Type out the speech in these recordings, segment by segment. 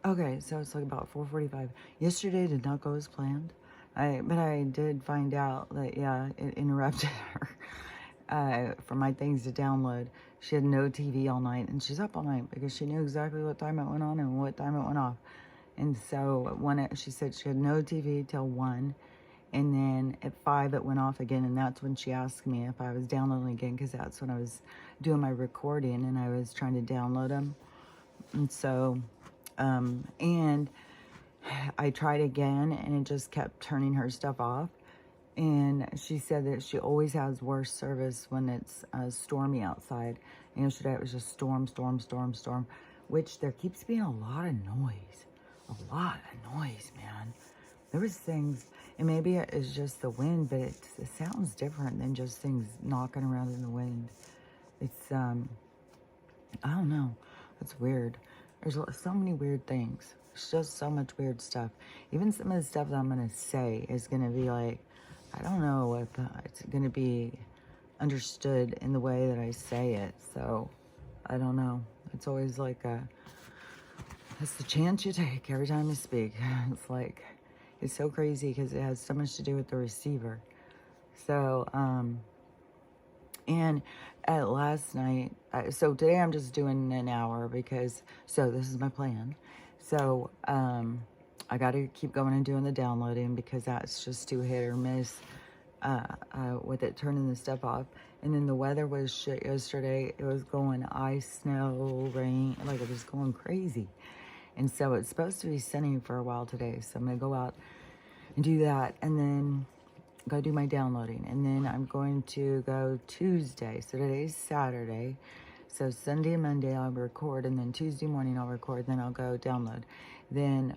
Okay, so it's like about 4:45. Yesterday did not go as planned. But I did find out that, yeah, it interrupted her for my things to download. She had no TV all night, and she's up all night because she knew exactly what time it went on and what time it went off. And so she said she had no TV till 1, and then at 5 it went off again, and that's when she asked me if I was downloading again, because that's when I was doing my recording and I was trying to download them. And so, and I tried again, and it just kept turning her stuff off. And she said that she always has worse service when it's stormy outside. And yesterday it was just storm, storm, storm, storm, which there keeps being a lot of noise. A lot of noise, man. There was things, and maybe it is just the wind, but it sounds different than just things knocking around in the wind. It's, I don't know. It's weird. There's so many weird things. There's just so much weird stuff. Even some of the stuff that I'm going to say is going to be like, I don't know if it's going to be understood in the way that I say it. So, I don't know. It's always like it's the chance you take every time you speak. It's like, it's so crazy because it has so much to do with the receiver. So, and at last night, so today I'm just doing an hour because, so this is my plan. So, I got to keep going and doing the downloading because that's just too hit or miss with it turning the stuff off. And then the weather was shit yesterday. It was going ice, snow, rain, like it was going crazy. And so it's supposed to be sunny for a while today. So I'm going to go out and do that, and then go do my downloading. And then I'm going to go Tuesday. So today's Saturday. So Sunday and Monday I'll record, and then Tuesday morning I'll record, then I'll go download. Then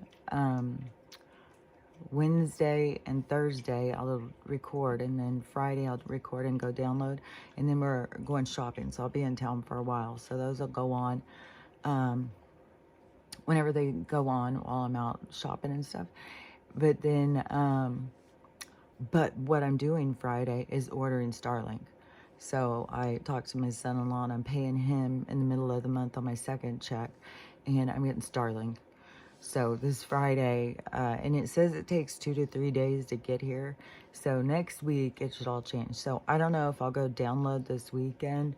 Wednesday and Thursday I'll record, and then Friday I'll record and go download. And then we're going shopping, so I'll be in town for a while. So those will go on whenever they go on while I'm out shopping and stuff. But then, but what I'm doing Friday is ordering Starlink. So I talked to my son-in-law, and I'm paying him in the middle of the month on my second check, and I'm getting Starlink. So this Friday, and it says it takes 2 to 3 days to get here. So next week it should all change. So I don't know if I'll go download this weekend.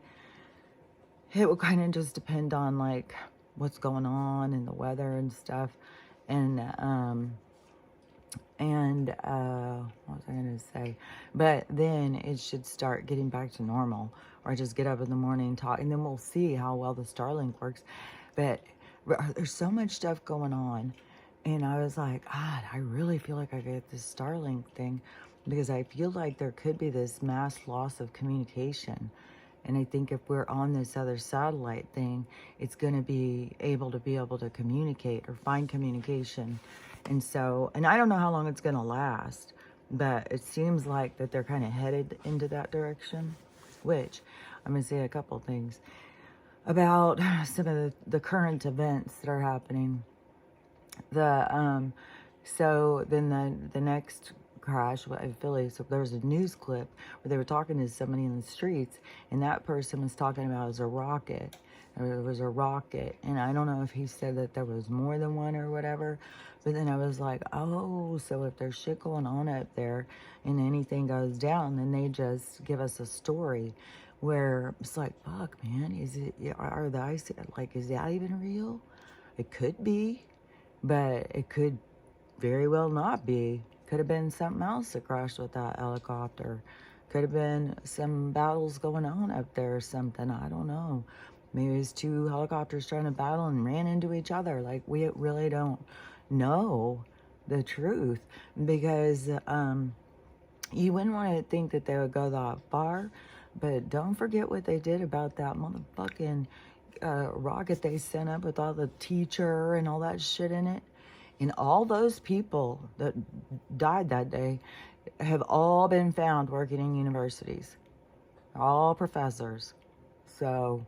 It will kind of just depend on like what's going on and the weather and stuff. And what was I going to say? But then it should start getting back to normal, or I just get up in the morning and talk, and then we'll see how well the Starlink works. But there's so much stuff going on, and I was like, God, I really feel like I get this Starlink thing, because I feel like there could be this mass loss of communication. And I think if we're on this other satellite thing, it's going to be able to communicate or find communication. And so, and I don't know how long it's going to last, but it seems like that they're kind of headed into that direction, which I'm going to say a couple things about some of the current events that are happening. So then the next crash in Philly, so there was a news clip where they were talking to somebody in the streets, and that person was talking about it was a rocket. It was a rocket, and I don't know if he said that there was more than one or whatever, but then I was like, oh, so if there's shit going on up there and anything goes down, then they just give us a story where it's like, fuck, man, is that even real? It could be, but it could very well not be. Could have been something else that crashed with that helicopter. Could have been some battles going on up there or something. I don't know. Maybe it's two helicopters trying to battle and ran into each other. Like, we really don't know the truth, because you wouldn't want to think that they would go that far. But don't forget what they did about that motherfucking rocket they sent up with all the teacher and all that shit in it. And all those people that died that day have all been found working in universities. All professors. So,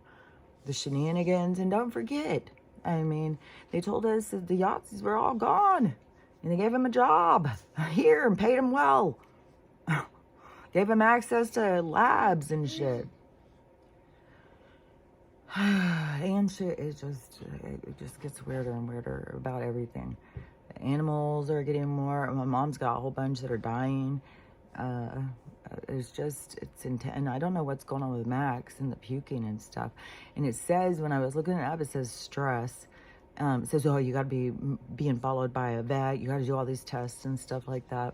the shenanigans, and don't forget, I mean, they told us that the Yahtzees were all gone. And they gave him a job here and paid him well. Gave him access to labs and shit. And shit, it just gets weirder and weirder about everything. The animals are getting more. My mom's got a whole bunch that are dying. Uh, it's intense. And I don't know what's going on with Max and the puking and stuff. And it says, when I was looking it up, it says stress. It says, oh, you got to be being followed by a vet. You got to do all these tests and stuff like that.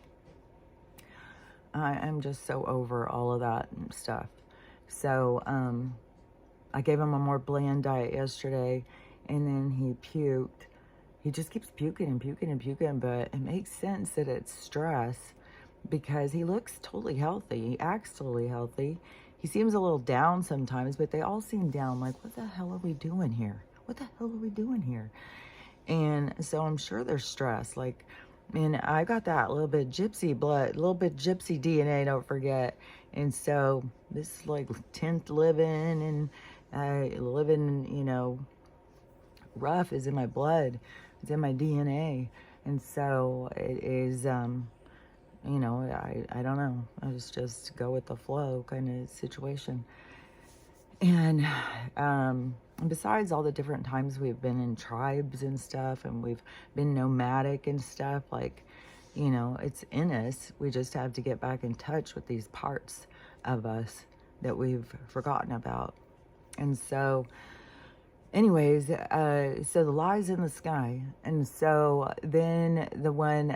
I'm just so over all of that and stuff. So, I gave him a more bland diet yesterday, and then he puked. He just keeps puking and puking and puking, but it makes sense that it's stress because he looks totally healthy. He acts totally healthy. He seems a little down sometimes, but they all seem down. Like, what the hell are we doing here? What the hell are we doing here? And so I'm sure they're stressed. Like, and I got that little bit gypsy blood, a little bit gypsy DNA, don't forget. And so this is like 10th living, and living, you know, rough is in my blood. It's in my DNA. And so it is, you know, I don't know. I was just go with the flow kind of situation. And besides all the different times we've been in tribes and stuff, and we've been nomadic and stuff, like, you know, it's in us. We just have to get back in touch with these parts of us that we've forgotten about. And so, anyways, so the lies in the sky. And so then the one,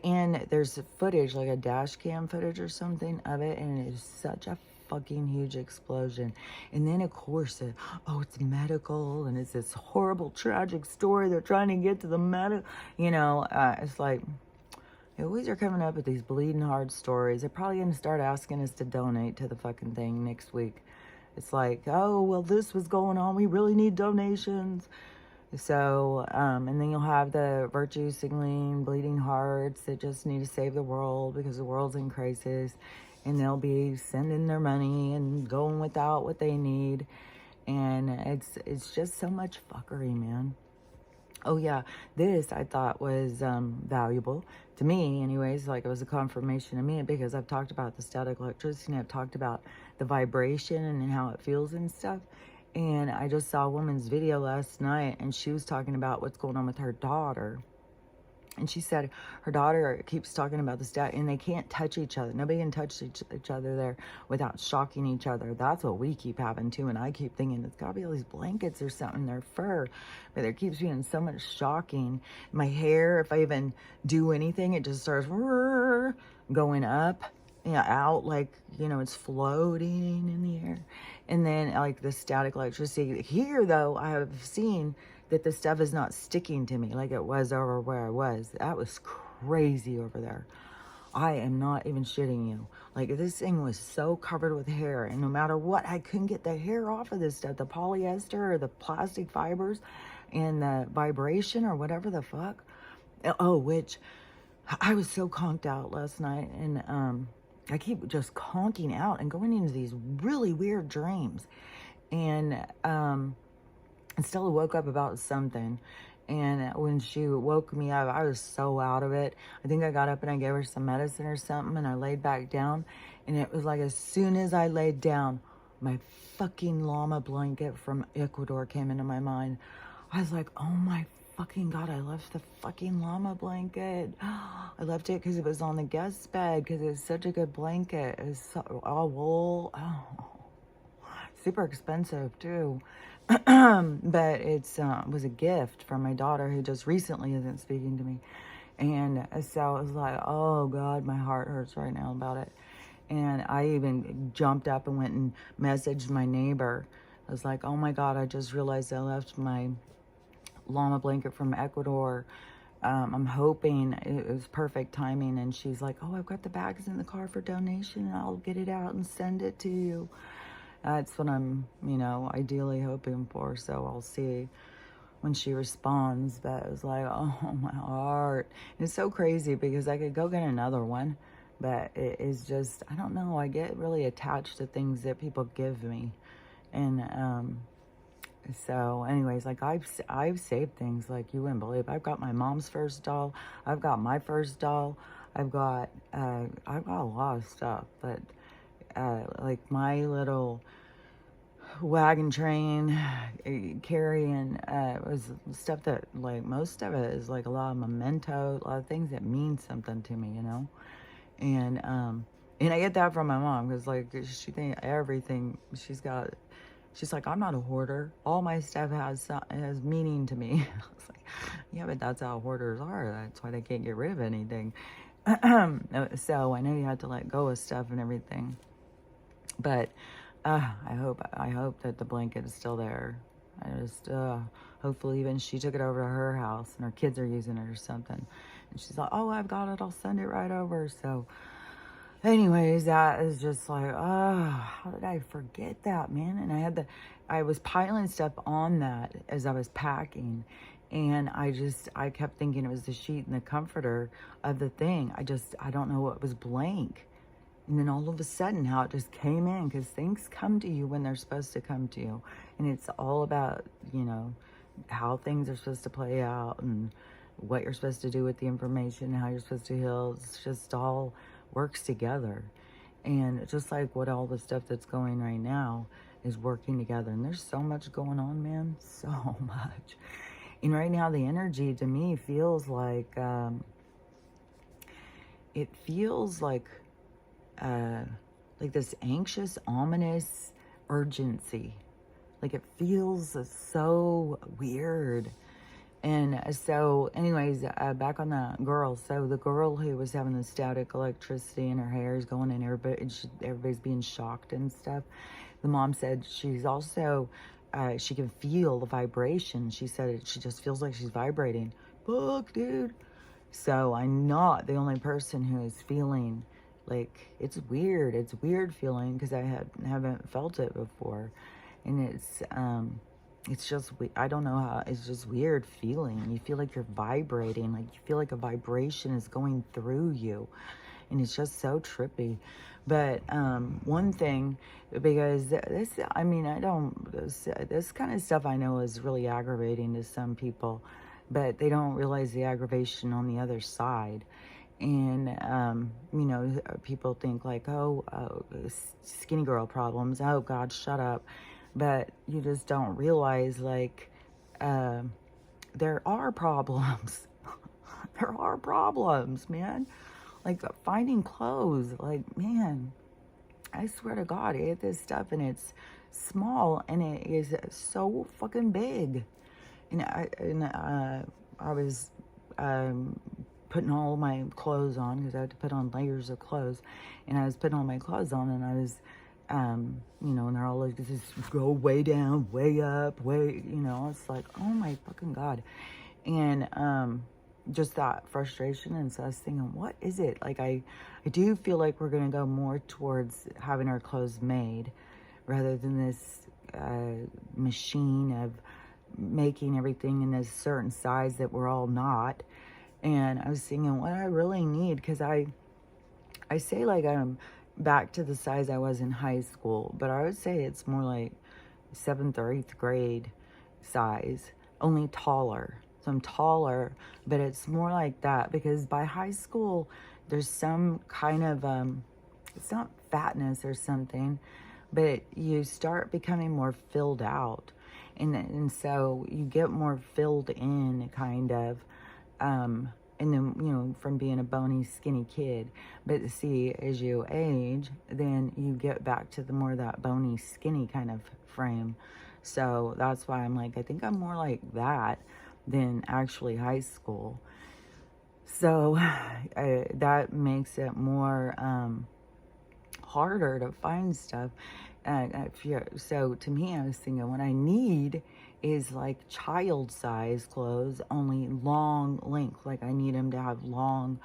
and there's footage, like a dash cam footage or something of it, and it is such a fucking huge explosion. And then, of course, it's medical, and it's this horrible, tragic story. They're trying to get to the medical, you know, it's like, they always are coming up with these bleeding hard stories. They're probably going to start asking us to donate to the fucking thing next week. It's like, oh, well, this was going on. We really need donations. So, and then you'll have the virtue signaling, bleeding hearts that just need to save the world because the world's in crisis. And they'll be sending their money and going without what they need. And it's just so much fuckery, man. Oh, yeah, this I thought was valuable to me anyways. Like, it was a confirmation to me because I've talked about the static electricity, and I've talked about the vibration and how it feels and stuff. And I just saw a woman's video last night, and she was talking about what's going on with her daughter. And she said her daughter keeps talking about the stat, and they can't touch each other. Nobody can touch each other there without shocking each other. That's what we keep having too. And I keep thinking it's gotta be all these blankets or something, their fur. But there keeps being so much shocking. My hair, if I even do anything, it just starts going up, you know, out, like, you know, it's floating in the air. And then like the static electricity here, though, I have seen that the stuff is not sticking to me like it was over where I was. That was crazy over there. I am not even shitting you. Like, this thing was so covered with hair, and no matter what, I couldn't get the hair off of this stuff. The polyester or the plastic fibers and the vibration or whatever the fuck. Oh, which I was so conked out last night, and I keep just conking out and going into these really weird dreams. And Stella woke up about something, and when she woke me up, I was so out of it. I think I got up and I gave her some medicine or something, and I laid back down, and it was like as soon as I laid down, my fucking llama blanket from Ecuador came into my mind. I was like, oh my fucking God, I left the fucking llama blanket. I left it because it was on the guest bed, because it's such a good blanket. It was all wool. Oh, super expensive too. But it was a gift from my daughter, who just recently isn't speaking to me. And so I was like, oh God, my heart hurts right now about it. And I even jumped up and went and messaged my neighbor. I was like, oh my God, I just realized I left my llama blanket from Ecuador. I'm hoping it was perfect timing. And she's like, oh, I've got the bags in the car for donation, and I'll get it out and send it to you. That's what I'm, you know, ideally hoping for. So I'll see when she responds. But it was like, oh, my heart. And it's so crazy because I could go get another one. But it is just, I don't know. I get really attached to things that people give me. And so anyways, like I've saved things like you wouldn't believe. I've got my mom's first doll. I've got my first doll. I've got a lot of stuff. But like my little wagon train carrying was stuff that, like, most of it is like a lot of memento, a lot of things that mean something to me, you know. And I get that from my mom, because, like, she thinks everything she's like, I'm not a hoarder, all my stuff has meaning to me. I was like, yeah, but that's how hoarders are, that's why they can't get rid of anything. So I know you had to let go of stuff and everything, but I hope that the blanket is still there. I just hopefully even she took it over to her house and her kids are using it or something, and she's like, oh, I've got it, I'll send it right over. So anyways, that is just like, oh, how did I forget that, man? And I was piling stuff on that as I was packing, and I kept thinking it was the sheet and the comforter of the thing. I don't know what was blank. And then all of a sudden, how it just came in, because things come to you when they're supposed to come to you. And it's all about, you know, how things are supposed to play out and what you're supposed to do with the information, how you're supposed to heal. It's just all works together. And just like what all the stuff that's going right now is working together. And there's so much going on, man. So much. And right now, the energy to me feels like, it feels like this anxious, ominous urgency. Like, it feels so weird. And so, anyways, back on the girl. So the girl who was having the static electricity and her hair is going in, everybody's being shocked and stuff. The mom said she's also, she can feel the vibration. She said she just feels like she's vibrating. Fuck, dude. So I'm not the only person who is feeling like it's weird. It's weird feeling, because I haven't felt it before, and it's just, I don't know how, it's just weird feeling. You feel like you're vibrating, like you feel like a vibration is going through you, and it's just so trippy. But one thing, because this kind of stuff I know is really aggravating to some people, but they don't realize the aggravation on the other side. And, you know, people think like, oh, skinny girl problems. Oh, God, shut up. But you just don't realize, like, there are problems. There are problems, man. Like, finding clothes. Like, man, I swear to God, I get this stuff and it's small and it is so fucking big. And I was putting all my clothes on, because I had to put on layers of clothes, and I was putting all my clothes on, and I was, you know, and they're all like, this go way down, way up, way, you know, it's like, oh my fucking God. And just that frustration. And so I was thinking, what is it? Like, I do feel like we're going to go more towards having our clothes made, rather than this machine of making everything in this certain size that we're all not. And I was thinking, what I really need, because I say like I'm back to the size I was in high school, but I would say it's more like 7th or 8th grade size, only taller. So I'm taller, but it's more like that, because by high school, there's some kind of, it's not fatness or something, but you start becoming more filled out. And so you get more filled in, kind of, and then, you know, from being a bony, skinny kid. But see, as you age, then you get back to the more that bony, skinny kind of frame. So that's why I'm like, I think I'm more like that than actually high school. So that makes it more harder to find stuff. So to me, I was thinking, what I need is like child size clothes, only long length. Like, I need them to have long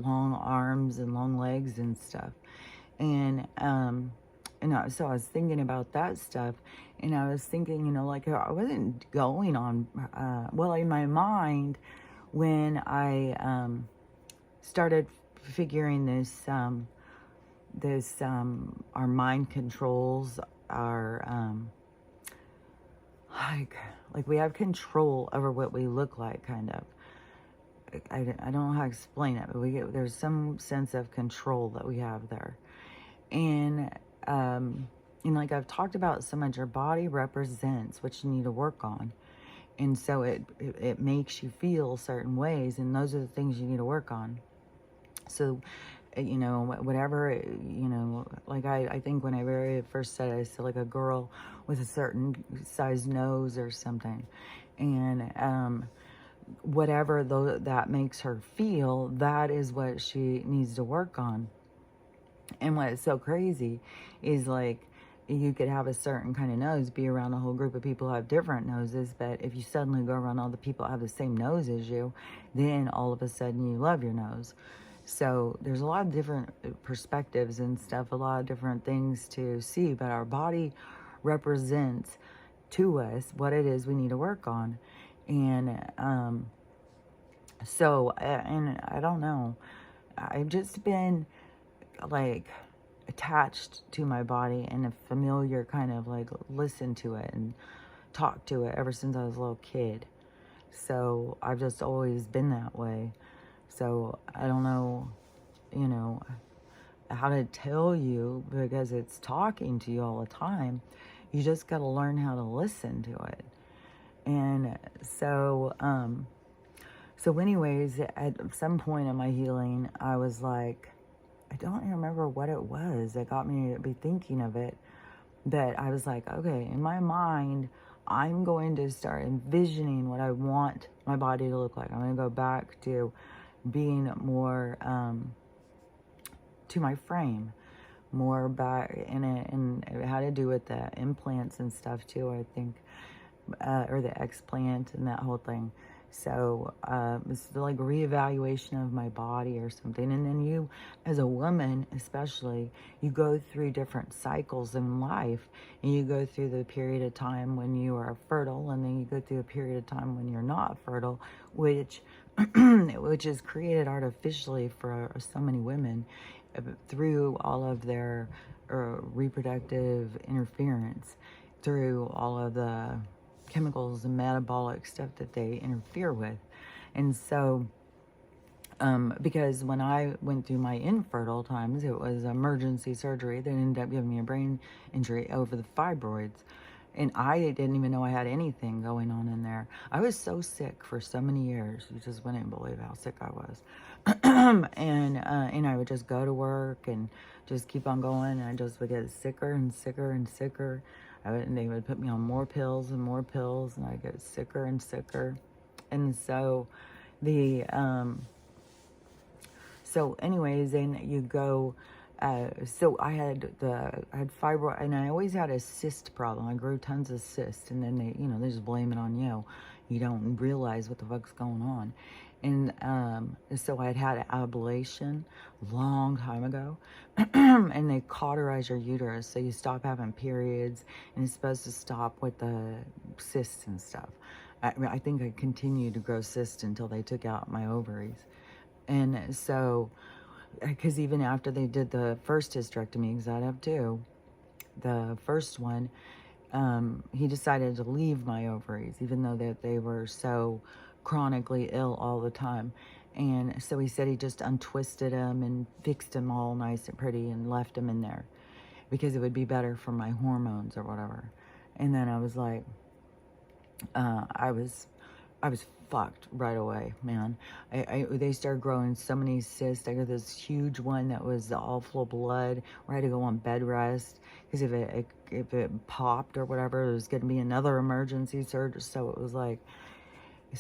arms and long legs and stuff. And so I was thinking about that stuff, and I was thinking, you know, like, I wasn't going on, well, in my mind, when I started figuring this, our mind controls our, like we have control over what we look like, kind of. I don't know how to explain it, but there's some sense of control that we have there. And And like I've talked about so much, your body represents what you need to work on. And so it makes you feel certain ways, and those are the things you need to work on. So, you know, whatever, you know, like I think when I very first said it, I said like a girl with a certain size nose or something. And whatever that makes her feel, that is what she needs to work on. And what is so crazy is like you could have a certain kind of nose, be around a whole group of people who have different noses, but if you suddenly go around all the people that have the same nose as you, then all of a sudden you love your nose. So there's a lot of different perspectives and stuff, a lot of different things to see, but our body represents to us what it is we need to work on. And and I don't know, I've just been like attached to my body and a familiar kind of like listen to it and talk to it ever since I was a little kid. So I've just always been that way. So I don't know, you know, how to tell you because it's talking to you all the time. You just got to learn how to listen to it. And so anyways, at some point in my healing, I was like, I don't remember what it was that got me to be thinking of it, but I was like, okay, in my mind, I'm going to start envisioning what I want my body to look like. I'm going to go back to being more to my frame, more back in it, and it had to do with the implants and stuff too, I think, or the explant and that whole thing. So it's like reevaluation of my body or something. And then you, as a woman especially, you go through different cycles in life. And you go through the period of time when you are fertile, and then you go through a period of time when you're not fertile, which is created artificially for so many women through all of their reproductive interference, through all of the chemicals and metabolic stuff that they interfere with. And so because when I went through my infertile times, it was emergency surgery that ended up giving me a brain injury over the fibroids. And I didn't even know I had anything going on in there. I was so sick for so many years. You just wouldn't believe how sick I was. And I would just go to work and just keep on going. And I just would get sicker and sicker and sicker. And they would put me on more pills and more pills. And I'd get sicker and sicker. And so so anyways, then you go... so I had fibroid, and I always had a cyst problem. I grew tons of cysts, and then they just blame it on you. You don't realize what the fuck's going on. And so I had an ablation a long time ago, and they cauterize your uterus, so you stop having periods, and it's supposed to stop with the cysts and stuff. I think I continued to grow cysts until they took out my ovaries. And so... because even after they did the first hysterectomy, because I'd have two, the first one, he decided to leave my ovaries, even though they were so chronically ill all the time. And so he said he just untwisted them and fixed them all nice and pretty and left them in there because it would be better for my hormones or whatever. And then I was like, I was fucked right away, man. They started growing so many cysts. I got this huge one that was all full of blood, where I had to go on bed rest because if it popped or whatever, there was going to be another emergency surgery. So it was like,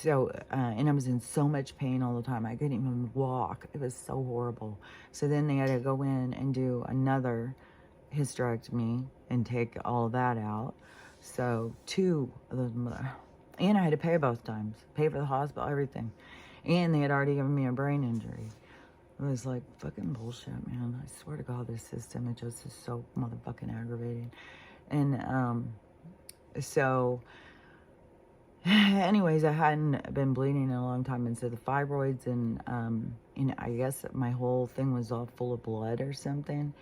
and I was in so much pain all the time. I couldn't even walk. It was so horrible. So then they had to go in and do another hysterectomy and take all of that out. So two of those. And I had to pay both times. Pay for the hospital, everything. And they had already given me a brain injury. It was like fucking bullshit, man. I swear to God, this system, it just is so motherfucking aggravating. And so anyways, I hadn't been bleeding in a long time. And so the fibroids and I guess my whole thing was all full of blood or something.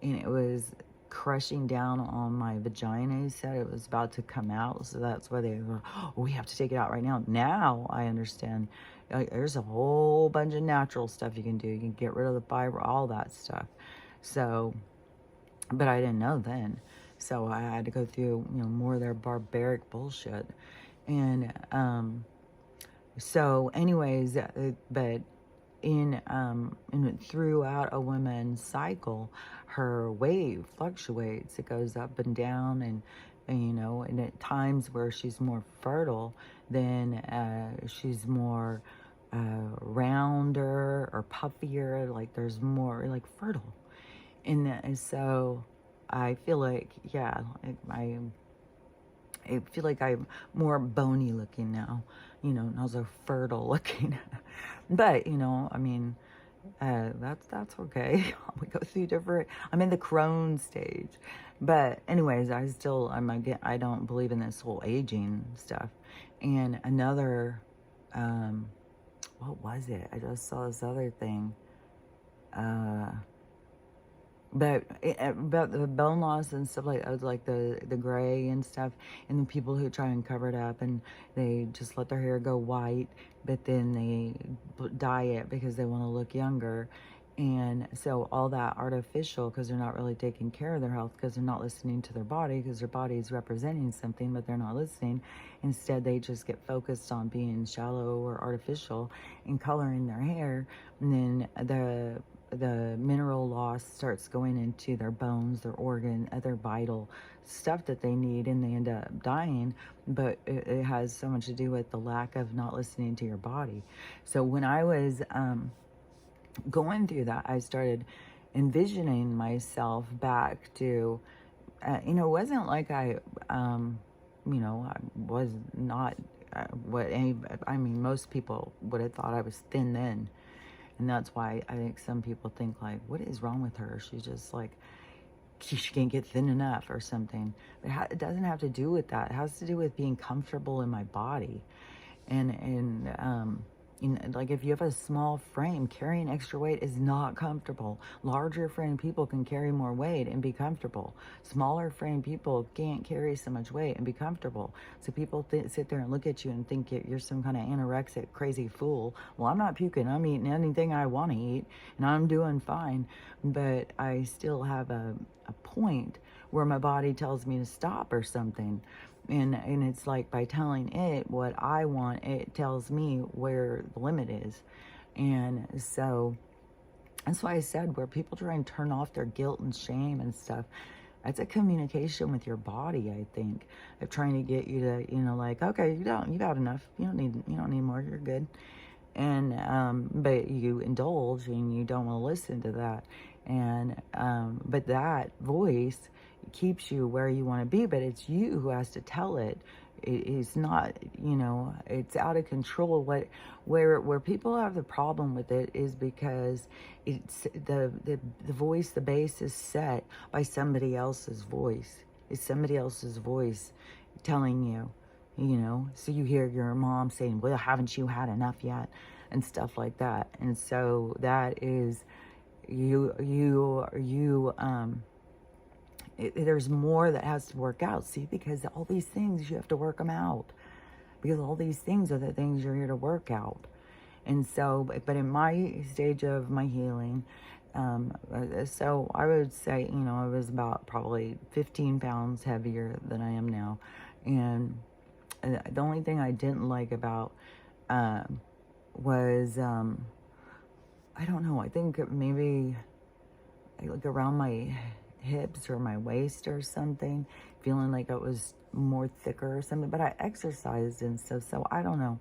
And it was crushing down on my vagina. He said it was about to come out, so that's why they were, oh, we have to take it out right now. Now I understand. There's a whole bunch of natural stuff you can do. You can get rid of the fiber, all that stuff. So, but I didn't know then. So I had to go through, more of their barbaric bullshit. And so anyways, but in throughout a woman's cycle, her weight fluctuates. It goes up and down, and at times where she's more fertile, then she's more rounder or puffier. Like there's more like fertile, and so I feel like, yeah, I feel like I'm more bony looking now, not so fertile looking. But, I mean, that's okay. We go through different, I'm in the crone stage. But anyways, I don't believe in this whole aging stuff. And another, what was it? I just saw this other thing. But about the bone loss and stuff like that, like the gray and stuff, and then people who try and cover it up and they just let their hair go white, but then they dye it because they want to look younger. And so all that artificial, because they're not really taking care of their health, because they're not listening to their body, because their body is representing something, but they're not listening. Instead, they just get focused on being shallow or artificial and coloring their hair. And then the mineral loss starts going into their bones, their organ, other vital stuff that they need, and they end up dying. But it has so much to do with the lack of not listening to your body. So when I was going through that, I started envisioning myself back to, it wasn't like I was not most people would have thought I was thin then. And that's why I think some people think like, what is wrong with her? She's just like, she can't get thin enough or something. But it doesn't have to do with that. It has to do with being comfortable in my body. Like if you have a small frame, carrying extra weight is not comfortable. Larger frame people can carry more weight and be comfortable. Smaller frame people can't carry so much weight and be comfortable. So people sit there and look at you and think you're some kind of anorexic, crazy fool. Well, I'm not puking. I'm eating anything I want to eat, and I'm doing fine. But I still have a point where my body tells me to stop or something. And it's like by telling it what I want, it tells me where the limit is. And so that's why I said, where people try and turn off their guilt and shame and stuff, that's a communication with your body, I think, of trying to get you to, like, okay, you got enough. You don't need more. You're good. And but you indulge and you don't want to listen to that. And but that voice keeps you where you want to be, but it's you who has to tell it. It's not, it's out of control. Where people have the problem with it is because it's the voice, the base is set by somebody else's voice. It's somebody else's voice telling you, so you hear your mom saying, well, haven't you had enough yet? And stuff like that. And so that is there's more that has to work out. See, because all these things, you have to work them out. Because all these things are the things you're here to work out. And so, but in my stage of my healing, so I would say, I was about probably 15 pounds heavier than I am now. And the only thing I didn't like about was, I don't know, I think maybe like around my hips or my waist or something, feeling like it was more thicker or something. But I exercised and stuff, so I don't know.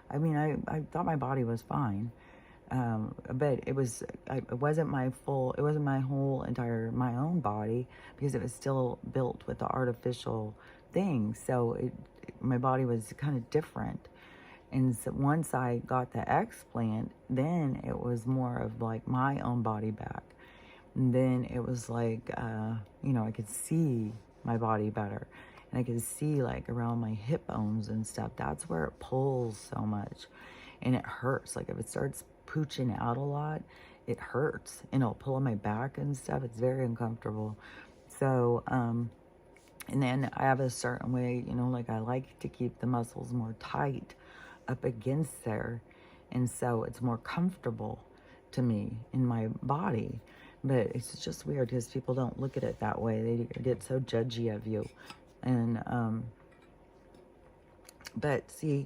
I mean, I thought my body was fine, but it wasn't my own body, because it was still built with the artificial thing. So my body was kind of different. And so once I got the explant, then it was more of like my own body back. And then it was like, I could see my body better. And I could see like around my hip bones and stuff. That's where it pulls so much. And it hurts. Like if it starts pooching out a lot, it hurts. And it'll pull on my back and stuff. It's very uncomfortable. So, and then I have a certain way, like I like to keep the muscles more tight up against there. And so it's more comfortable to me in my body. But it's just weird because people don't look at it that way. They get so judgy of you. And, but see,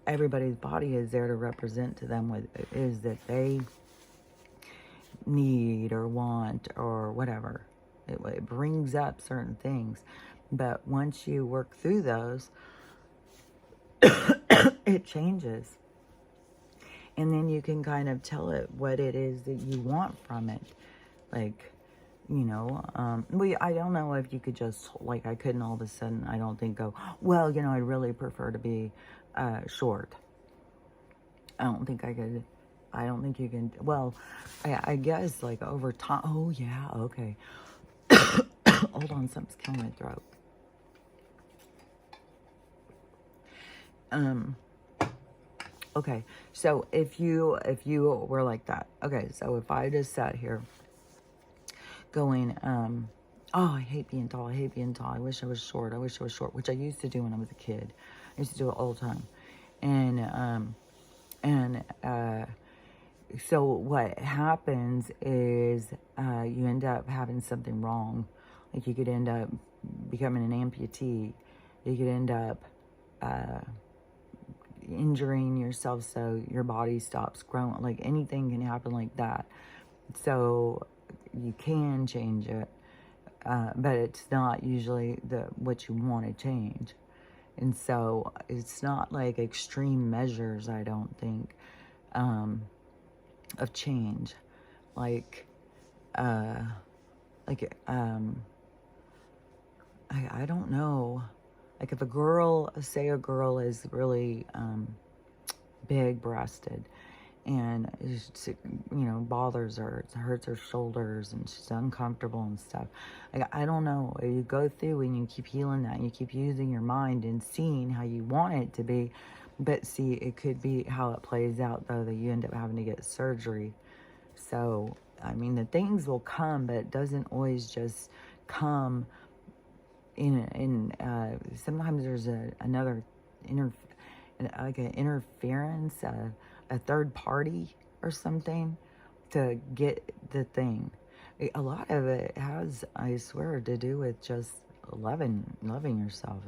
everybody's body is there to represent to them what it is that they need or want or whatever. It brings up certain things. But once you work through those, it changes. And then you can kind of tell it what it is that you want from it. Like, you know, I don't know if you could just, like, I couldn't all of a sudden, I don't think go, well, you know, I'd really prefer to be short. I don't think I could, I don't think you can, well, I guess, like, over time, oh, yeah, okay. Hold on, something's killing my throat. Okay, so if you were like that, okay, so if I just sat here going, oh, I hate being tall, I hate being tall, I wish I was short, which I used to do when I was a kid. I used to do it all the time. And so what happens is you end up having something wrong. Like you could end up becoming an amputee. You could end up injuring yourself so your body stops growing. Like anything can happen like that. So you can change it, but it's not usually what you want to change. And so it's not like extreme measures, I don't think, of change. Like, I don't know. Like if a girl, say a girl is really big-breasted and, bothers her, it hurts her shoulders and she's uncomfortable and stuff. Like, I don't know. You go through and you keep healing that and you keep using your mind and seeing how you want it to be. But see, it could be how it plays out, though, that you end up having to get surgery. So, I mean, the things will come, but it doesn't always just come sometimes there's another interference, a third party or something to get the thing. A lot of it has, I swear, to do with just loving yourself,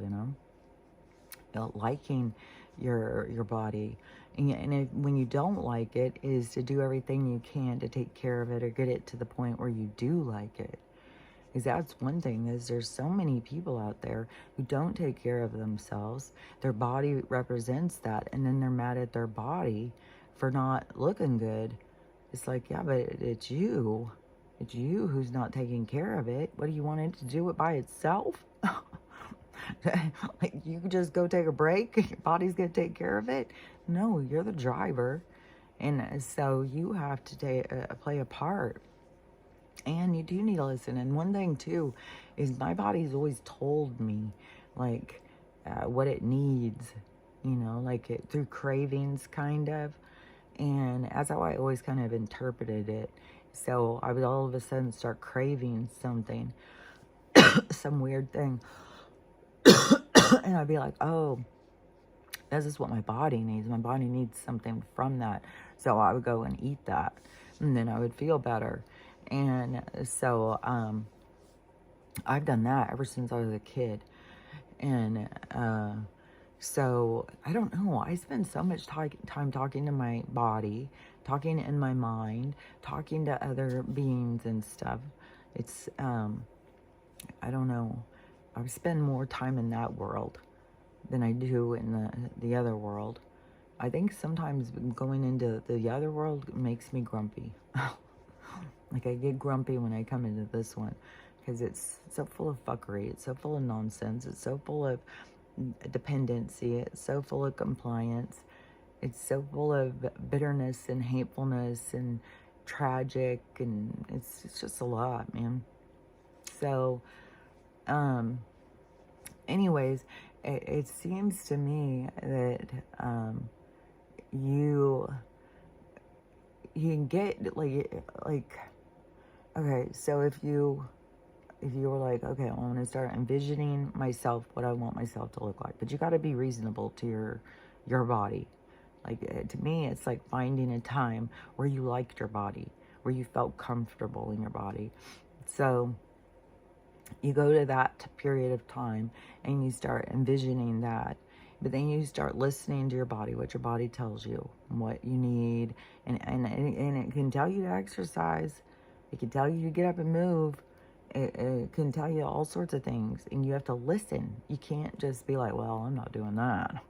liking your body. And when you don't like it, is to do everything you can to take care of it or get it to the point where you do like it. Because that's one thing, is there's so many people out there who don't take care of themselves. Their body represents that, and then they're mad at their body for not looking good. It's like, yeah, but it's you. It's you who's not taking care of it. What do you want it to do it by itself? Like, you just go take a break, your body's going to take care of it? No, you're the driver. And so you have to play a part. And you do need to listen. And one thing, too, is my body's always told me, like, what it needs, through cravings, kind of. And that's how I always kind of interpreted it. So I would all of a sudden start craving something, some weird thing. And I'd be like, oh, this is what my body needs. My body needs something from that. So I would go and eat that. And then I would feel better. And so I've done that ever since I was a kid. And so I don't know. I spend so much time talking to my body, talking in my mind, talking to other beings and stuff. It's, I don't know. I spend more time in that world than I do in the other world. I think sometimes going into the other world makes me grumpy. Like, I get grumpy when I come into this one because it's so full of fuckery. It's so full of nonsense. It's so full of dependency. It's so full of compliance. It's so full of bitterness and hatefulness and tragic, and it's just a lot, man. So, anyways, it seems to me that you can get like okay, so if you were like, okay, I'm going to start envisioning myself, what I want myself to look like. But you got to be reasonable to your body. Like, to me, it's like finding a time where you liked your body, where you felt comfortable in your body. So you go to that period of time and you start envisioning that. But then you start listening to your body, what your body tells you, what you need. And it can tell you to exercise. It can tell you to get up and move. It can tell you all sorts of things. And you have to listen. You can't just be like, well, I'm not doing that.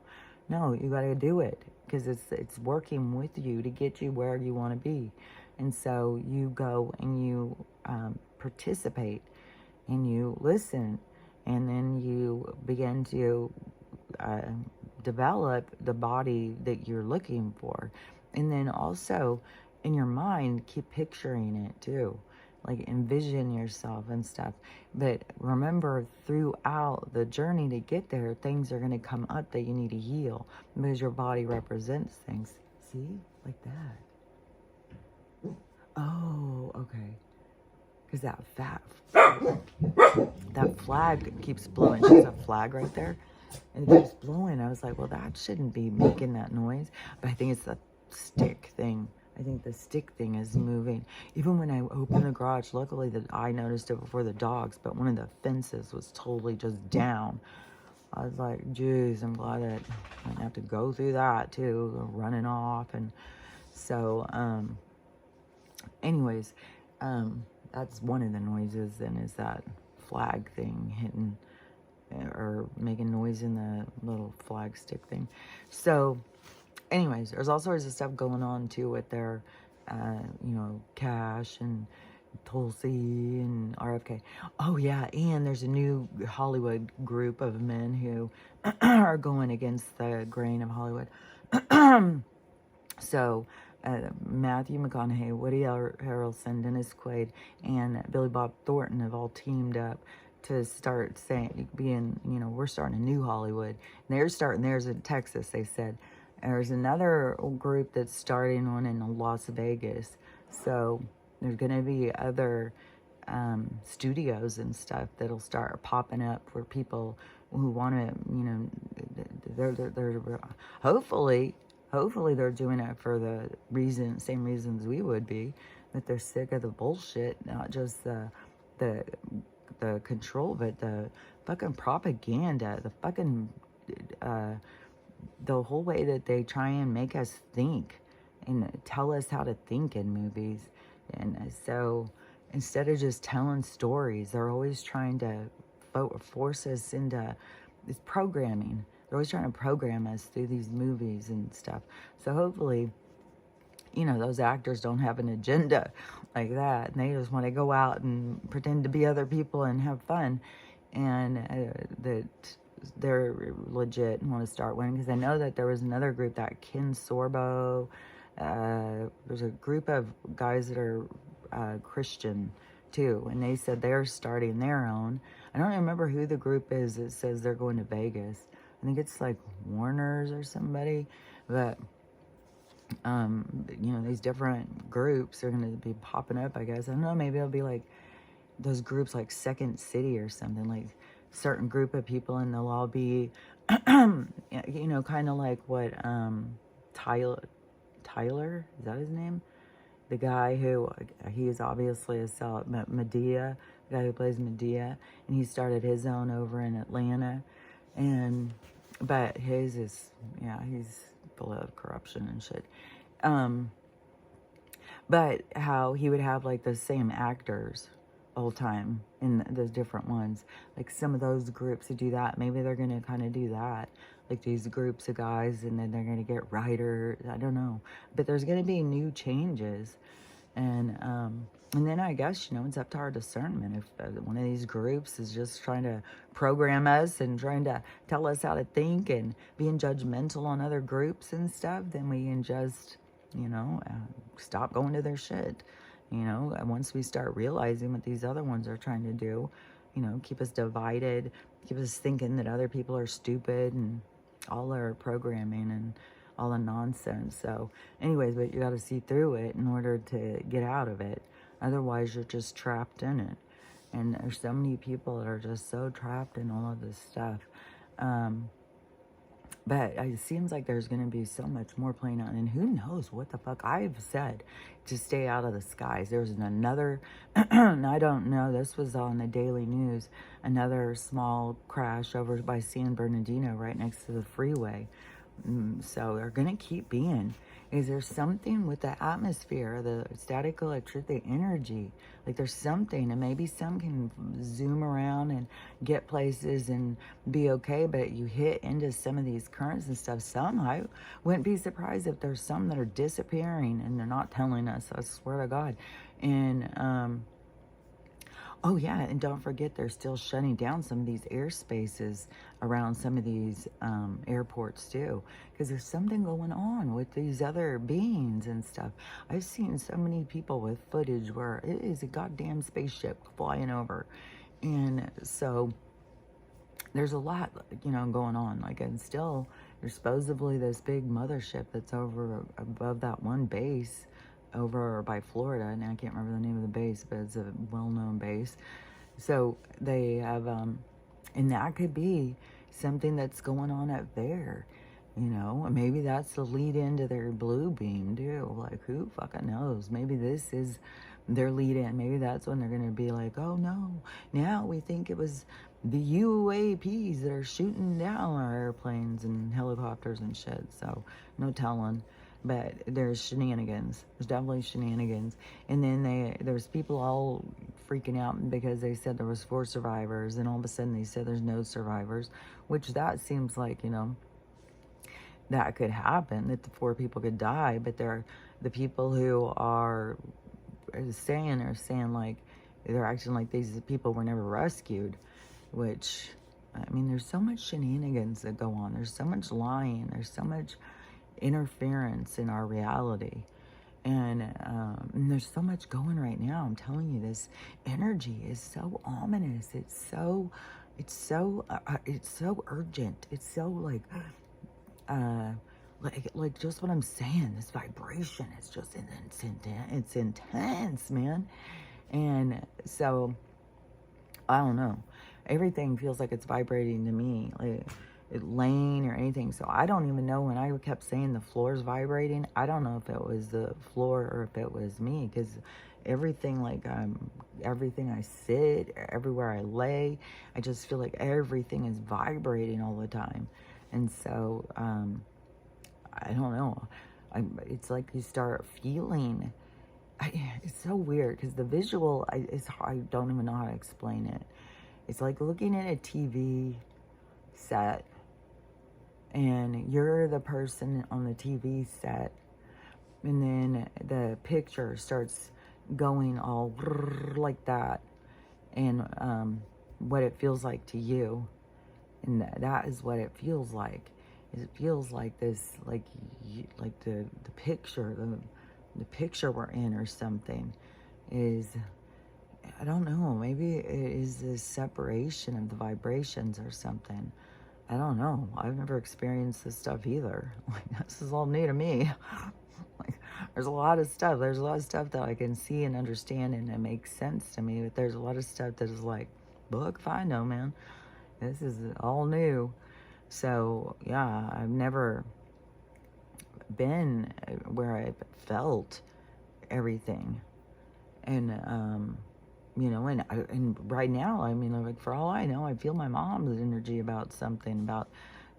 No, you got to do it. Because it's working with you to get you where you want to be. And so you go and you participate. And you listen, and then you begin to develop the body that you're looking for. And then also, in your mind, keep picturing it too. Like, envision yourself and stuff. But remember, throughout the journey to get there, things are going to come up that you need to heal. Because your body represents things. See? Like that. Oh, okay. Because that flag keeps blowing. She's a flag right there. And it keeps blowing. I was like, well, that shouldn't be making that noise. But I think it's the stick thing. I think the stick thing is moving. Even when I opened the garage, luckily I noticed it before the dogs, but one of the fences was totally just down. I was like, geez, I'm glad that I didn't have to go through that too, running off. And so, anyways, that's one of the noises then, is that flag thing hitting or making noise in the little flag stick thing. So anyways, there's all sorts of stuff going on too with their Cash and Tulsi and RFK. Oh yeah, and there's a new Hollywood group of men who are going against the grain of Hollywood. So Matthew McConaughey, Woody Harrelson, Dennis Quaid, and Billy Bob Thornton have all teamed up to start we're starting a new Hollywood. And they're starting theirs in Texas, they said. There's another group that's starting one in Las Vegas. So there's going to be other studios and stuff that'll start popping up for people who want to, they're hopefully they're doing it for the same reasons we would be, that they're sick of the bullshit, not just the control, but the fucking propaganda, the fucking the whole way that they try and make us think and tell us how to think in movies. And so instead of just telling stories, they're always trying to force us into this programming. They're always trying to program us through these movies and stuff. So hopefully, those actors don't have an agenda like that. And they just want to go out and pretend to be other people and have fun. And that they're legit and want to start winning. Because I know that there was another group, that Ken Sorbo. There's a group of guys that are Christian too. And they said they're starting their own. I don't remember who the group is that says they're going to Vegas. I think it's like Warner's or somebody. But these different groups are going to be popping up, I guess. I don't know, maybe it'll be like those groups like Second City or something, like certain group of people, and they'll all be, kind of like what Tyler, is that his name? The guy who, he is obviously Medea, the guy who plays Medea, and he started his own over in Atlanta. But his is, he's full of corruption and shit. But how he would have like the same actors all the time in those different ones. Like some of those groups that do that, maybe they're going to kind of do that. Like these groups of guys, and then they're going to get writers. I don't know. But there's going to be new changes. And then I guess, it's up to our discernment. If one of these groups is just trying to program us and trying to tell us how to think and being judgmental on other groups and stuff, then we can just, stop going to their shit. And once we start realizing what these other ones are trying to do, keep us divided, keep us thinking that other people are stupid and all their programming and all the nonsense. So anyways, but you got to see through it in order to get out of it. Otherwise, you're just trapped in it. And there's so many people that are just so trapped in all of this stuff. But it seems like there's going to be so much more playing out. And who knows what the fuck I've said to stay out of the skies. There's another, I don't know, this was on the Daily News, another small crash over by San Bernardino right next to the freeway. So they're going to keep being. Is there something with the atmosphere, the static electricity energy? Like there's something, and maybe some can zoom around and get places and be okay, but you hit into some of these currents and stuff. Some, I wouldn't be surprised if there's some that are disappearing and they're not telling us. I swear to God. And, oh yeah, and don't forget they're still shutting down some of these airspaces around some of these airports too, because there's something going on with these other beings and stuff. I've seen so many people with footage where it is a goddamn spaceship flying over, and so there's a lot, going on. Like, and still, there's supposedly this big mothership that's over above that one base over by Florida, and I can't remember the name of the base, but it's a well-known base. So they have, and that could be something that's going on up there, maybe that's the lead into their blue beam too. Like, who fucking knows? Maybe this is their lead in. Maybe that's when they're going to be like, oh no, now we think it was the UAPs that are shooting down our airplanes and helicopters and shit. So no telling. But there's shenanigans. There's definitely shenanigans. And then there's people all freaking out because they said there was 4 survivors, and all of a sudden they said there's no survivors, which that seems like, that could happen, that the 4 people could die. But they're the people who are saying like they're acting like these people were never rescued, which, I mean, there's so much shenanigans that go on. There's so much lying. There's so much interference in our reality, and there's so much going right now. I'm telling you, this energy is so ominous. It's so urgent. It's so like just what I'm saying. This vibration is just it's intense, man. And so I don't know. Everything feels like it's vibrating to me, like lane or anything. So I don't even know. When I kept saying the floor's vibrating, I don't know if it was the floor or if it was me, because everything, everything I sit, everywhere I lay, I just feel like everything is vibrating all the time. And so I don't know. It's like you start feeling. It's so weird because the visual I don't even know how to explain it. It's like looking at a TV set, and you're the person on the TV set, and then the picture starts going all like that, and what it feels like to you, and that is what it feels like. It feels like this, like the picture, the picture we're in or something is, I don't know, maybe it is this separation of the vibrations or something. I don't know. I've never experienced this stuff either. Like, this is all new to me. Like, there's a lot of stuff. There's a lot of stuff that I can see and understand and it makes sense to me. But there's a lot of stuff that is like, book if I know, man. This is all new. So, yeah, I've never been where I felt everything. And, and right now, I mean, like, for all I know, I feel my mom's energy about something, about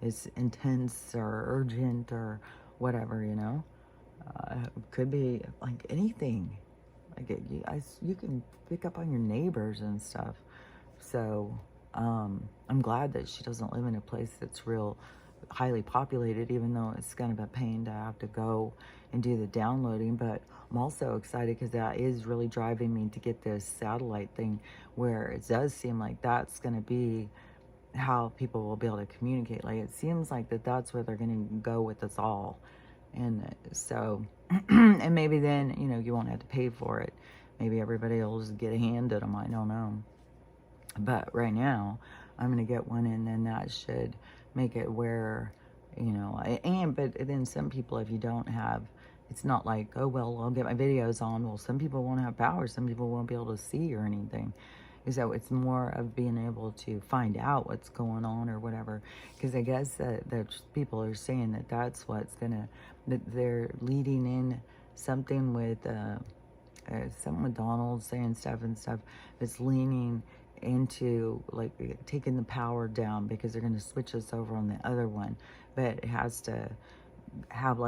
it's intense or urgent or whatever, could be like anything. Like, you can pick up on your neighbors and stuff. So, I'm glad that she doesn't live in a place that's real highly populated, even though it's kind of a pain to have to go and do the downloading. But I'm also excited because that is really driving me to get this satellite thing, where it does seem like that's going to be how people will be able to communicate. Like, it seems like that's where they're going to go with us all. And so, and maybe then, you won't have to pay for it. Maybe everybody will just get handed them. I don't know. But right now, I'm going to get one, and then that should make it where, but then some people, if you don't have, it's not like, oh, well, I'll get my videos on. Well, some people won't have power. Some people won't be able to see or anything. So it's more of being able to find out what's going on or whatever. Because I guess that people are saying that that's what's gonna, that they're leading in something with Donald saying stuff and stuff that's leaning into like taking the power down, because they're going to switch us over on the other one. But it has to have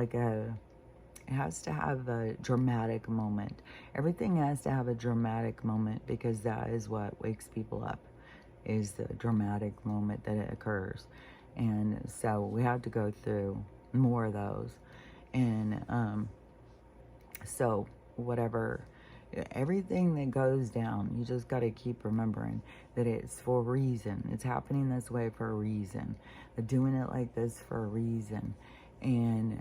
a dramatic moment. Everything has to have a dramatic moment, because that is what wakes people up, is the dramatic moment that it occurs. And so we have to go through more of those. And so whatever, everything that goes down, you just got to keep remembering that it's for a reason. It's happening this way for a reason. They're doing it like this for a reason. And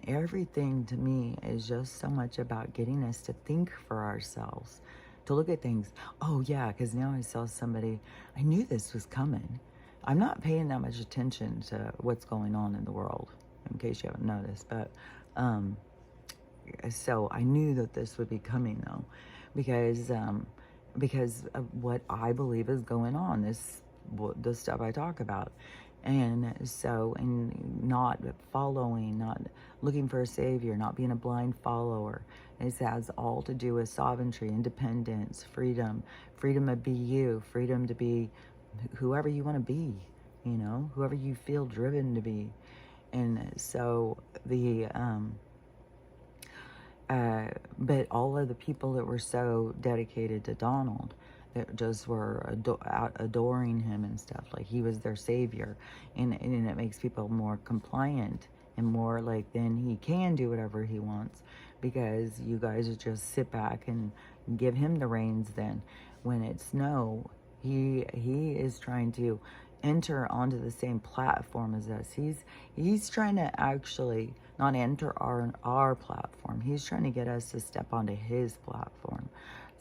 everything to me is just so much about getting us to think for ourselves, to look at things. Oh yeah, because now I saw somebody, I knew this was coming. I'm not paying that much attention to what's going on in the world, in case you haven't noticed, but so I knew that this would be coming, though, because of what I believe is going on, the stuff I talk about. And so, and not following, not looking for a savior, not being a blind follower. This has all to do with sovereignty, independence, freedom to be you, freedom to be whoever you want to be, whoever you feel driven to be. And so but all of the people that were so dedicated to Donald, that just were adoring him and stuff, like he was their savior, and it makes people more compliant and more like, then he can do whatever he wants, because you guys just sit back and give him the reins. Then when it's no, he is trying to enter onto the same platform as us. He's trying to actually not enter our platform. He's trying to get us to step onto his platform.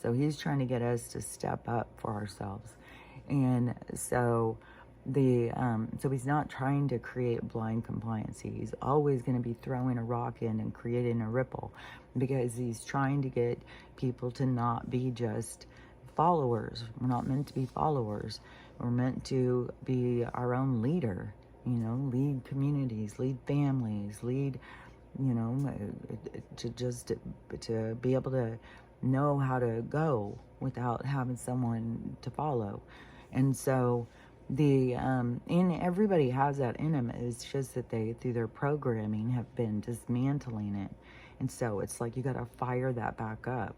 So he's trying to get us to step up for ourselves. And so so he's not trying to create blind compliance. He's always going to be throwing a rock in and creating a ripple, because he's trying to get people to not be just followers. We're not meant to be followers. We're meant to be our own leader, lead communities, lead families, lead, to be able to know how to go without having someone to follow. And so and everybody has that in them. It's just that they, through their programming, have been dismantling it. And so it's like you got to fire that back up.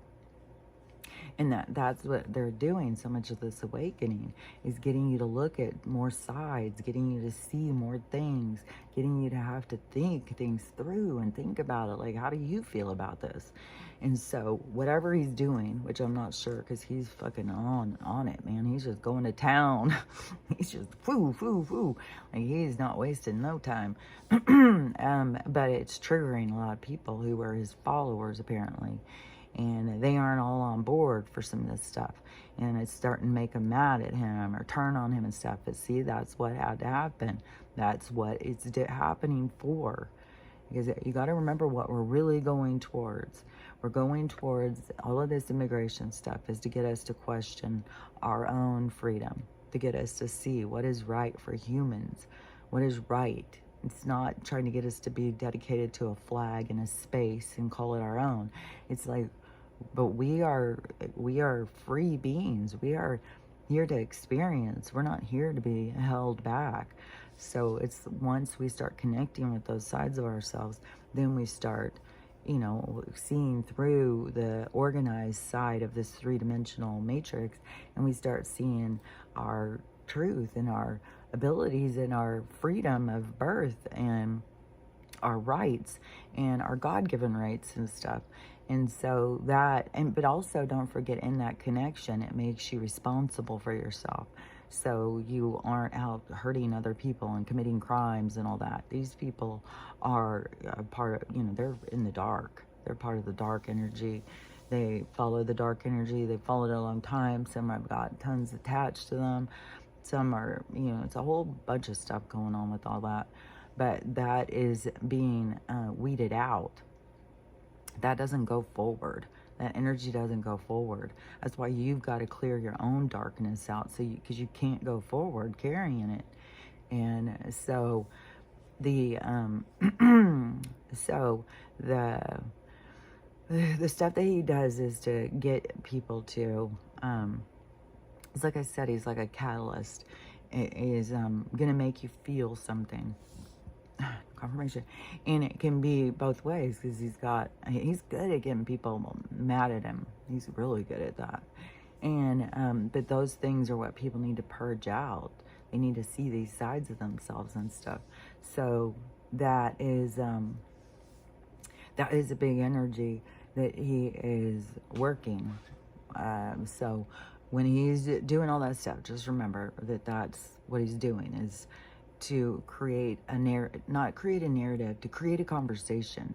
And that's what they're doing. So much of this awakening is getting you to look at more sides, getting you to see more things, getting you to have to think things through and think about it. Like, how do you feel about this? And so whatever he's doing, which I'm not sure, because he's fucking on it, man. He's just going to town. He's just foo. Like, he's not wasting no time. But it's triggering a lot of people who are his followers, apparently. And they aren't all on board for some of this stuff. And it's starting to make them mad at him or turn on him and stuff. But see, that's what had to happen. That's what it's happening for. Because you got to remember what we're really going towards. We're going towards all of this immigration stuff is to get us to question our own freedom, to get us to see what is right for humans, what is right. It's not trying to get us to be dedicated to a flag and a space and call it our own. It's like, but we are free beings. We are here to experience. We're not here to be held back. So it's once we start connecting with those sides of ourselves, then we start, seeing through the organized side of this three-dimensional matrix, and we start seeing our truth and our abilities and our freedom of birth and our rights and our God-given rights and stuff. And so but also don't forget, in that connection, it makes you responsible for yourself. So you aren't out hurting other people and committing crimes and all that. These people are a part of, they're in the dark. They're part of the dark energy. They follow the dark energy. They've followed it a long time. Some have got tons attached to them. Some are, it's a whole bunch of stuff going on with all that. But that is being weeded out. That doesn't go forward. that energy doesn't go forward. That's why you've got to clear your own darkness out, so because you can't go forward carrying it. And so the so the stuff that he does is to get people to it's like I said, he's like a catalyst. It is gonna make you feel something. Confirmation. And it can be both ways, because he's good at getting people mad at him. He's really good at that. And but those things are what people need to purge out. They need to see these sides of themselves and stuff. So that is a big energy that he is working. So when he's doing all that stuff, just remember that that's what he's doing, is to create a not create a narrative, to create a conversation,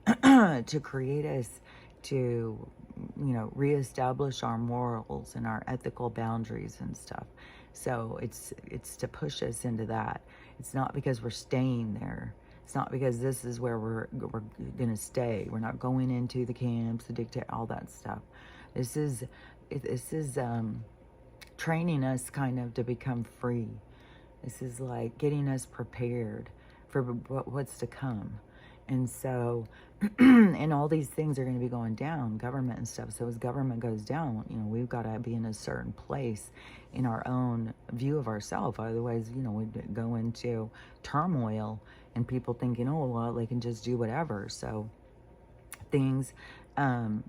to create us to, reestablish our morals and our ethical boundaries and stuff. So it's to push us into that. It's not because we're staying there. It's not because this is where we're gonna stay. We're not going into the camps, the dictate, all that stuff. This is training us kind of to become free. This is like getting us prepared for what's to come. And so, and all these things are going to be going down, government and stuff. So as government goes down, we've got to be in a certain place in our own view of ourselves. Otherwise, we go into turmoil and people thinking, oh, well, they can just do whatever. So things, and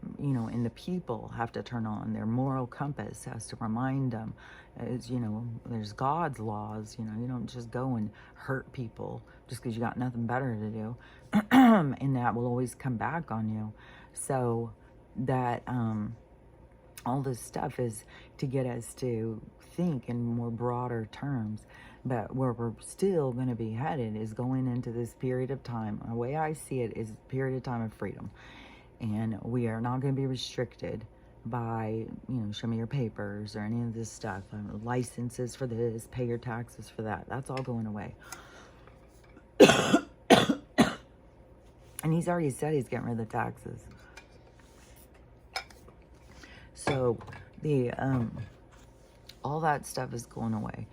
the people have to turn on. Their moral compass has to remind them, there's God's laws. You don't just go and hurt people just because you got nothing better to do. And that will always come back on you. So that all this stuff is to get us to think in more broader terms. But where we're still going to be headed is going into this period of time. The way I see it is a period of time of freedom. And we are not going to be restricted by, show me your papers or any of this stuff. Licenses for this, pay your taxes for that. That's all going away. And he's already said he's getting rid of the taxes. So the all that stuff is going away.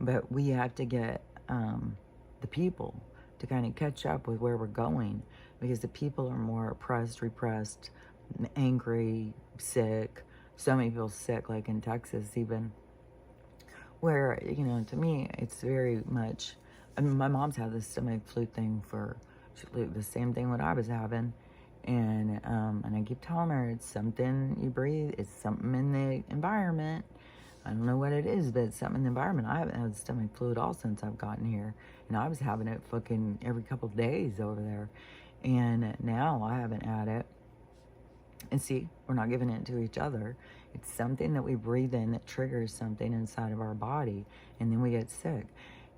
But we have to get the people to kind of catch up with where we're going, because the people are more oppressed, repressed, angry, sick. So many people sick, like in Texas even, where, to me, it's very much, my mom's had this stomach flu thing for the same thing what I was having. And I keep telling her, it's something you breathe, it's something in the environment. I don't know what it is, but it's something in the environment. I haven't had stomach flu at all since I've gotten here. And I was having it fucking every couple of days over there. And now I haven't had it. And see, we're not giving it to each other. It's something that we breathe in that triggers something inside of our body. And then we get sick.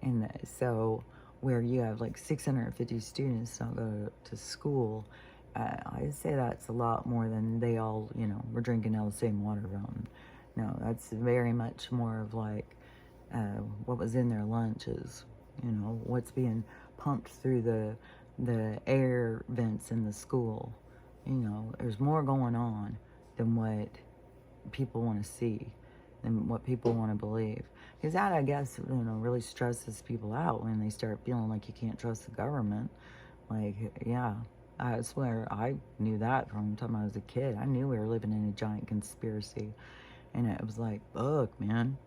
And so where you have like 650 students don't go to school, I say that's a lot more than they all, we're drinking out of the same water fountain. No, that's very much more of like what was in their lunches, what's being pumped through the air vents in the school. There's more going on than what people want to see, than what people want to believe. Because that, I guess, really stresses people out when they start feeling like you can't trust the government. Like, yeah, I swear, I knew that from the time I was a kid. I knew we were living in a giant conspiracy. And it was like, fuck, man.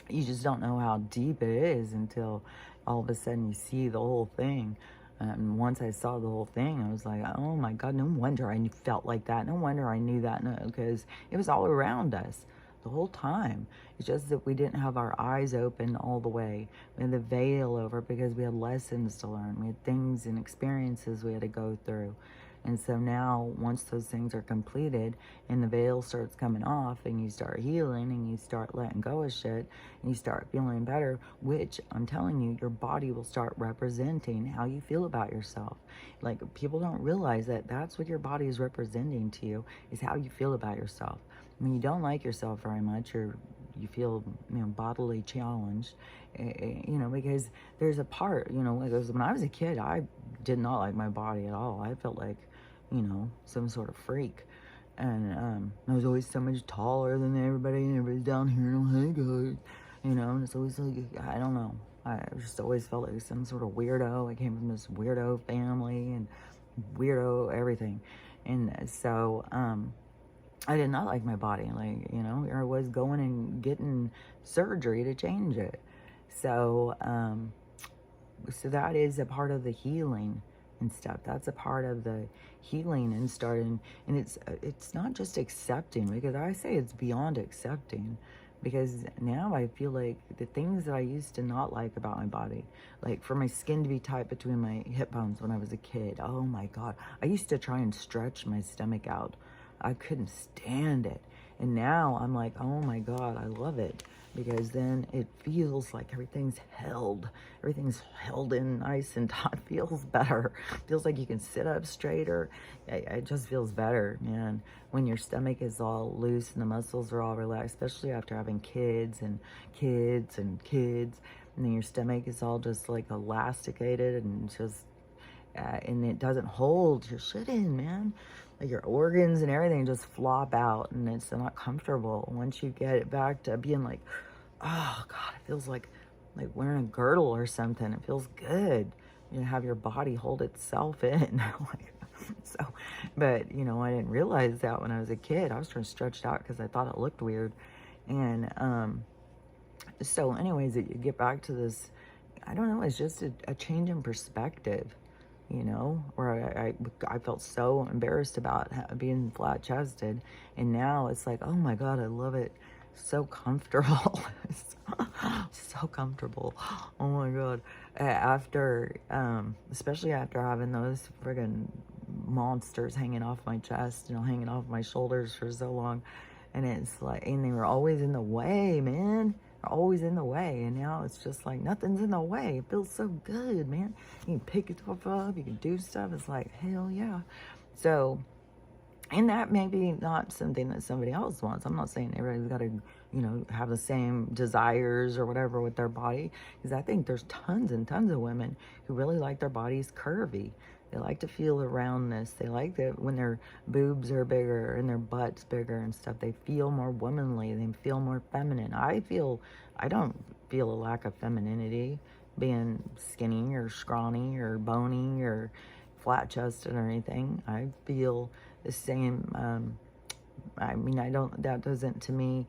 You just don't know how deep it is until all of a sudden you see the whole thing. And once I saw the whole thing, I was like, oh my God, no wonder I felt like that. No wonder I knew that, because it was all around us the whole time. It's just that we didn't have our eyes open all the way. We had the veil over because we had lessons to learn. We had things and experiences we had to go through. And so now, once those things are completed and the veil starts coming off and you start healing and you start letting go of shit and you start feeling better, which I'm telling you, your body will start representing how you feel about yourself. Like, people don't realize that that's what your body is representing to you, is how you feel about yourself. When you don't like yourself very much, or you feel, bodily challenged, because there's a part, because when I was a kid, I did not like my body at all. I felt like, some sort of freak. And I was always so much taller than everybody, and everybody's down here, and hey guys, and it's always like, I don't know. I just always felt like some sort of weirdo. I came from this weirdo family and weirdo everything. And so, I did not like my body. Like, I was going and getting surgery to change it. So, so that is a part of the healing and stuff. That's a part of the healing and starting. And it's not just accepting, because I say it's beyond accepting, because now I feel like the things that I used to not like about my body, like for my skin to be tight between my hip bones when I was a kid, oh my God, I used to try and stretch my stomach out. I couldn't stand it. And now I'm like, oh my God, I love it, because then it feels like everything's held in nice and tight. Feels better. Feels like you can sit up straighter. It just feels better, man, when your stomach is all loose and the muscles are all relaxed, especially after having kids and kids and kids, and then your stomach is all just like elasticated and just and it doesn't hold your shit in, man. Like your organs and everything just flop out, and it's not comfortable. Once you get it back to being like, oh God, it feels like wearing a girdle or something. It feels good. You have your body hold itself in. So, but I didn't realize that when I was a kid. I was trying to stretch it out because I thought it looked weird. And so anyways, you get back to this, I don't know, it's just a change in perspective, where I felt so embarrassed about being flat chested, and now it's like, oh my God, I love it. So comfortable. So comfortable. Oh my God. After, especially after having those friggin' monsters hanging off my chest, hanging off my shoulders for so long. And it's like, and they were always in the way, man. They're always in the way. And now it's just like, nothing's in the way. It feels so good, man. You can pick yourself up, you can do stuff. It's like, hell yeah. So, and that may be not something that somebody else wants. I'm not saying everybody's got to, have the same desires or whatever with their body, because I think there's tons and tons of women who really like their bodies curvy. They like to feel the roundness. They like that when their boobs are bigger and their butt's bigger and stuff. They feel more womanly. They feel more feminine. I don't feel a lack of femininity being skinny or scrawny or bony or flat chested or anything. I feel the same. That doesn't to me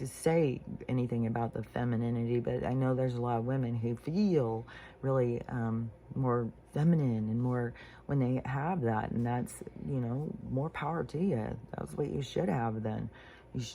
say anything about the femininity, but I know there's a lot of women who feel really more feminine and more when they have that, and that's, more power to you. That's what you should have then.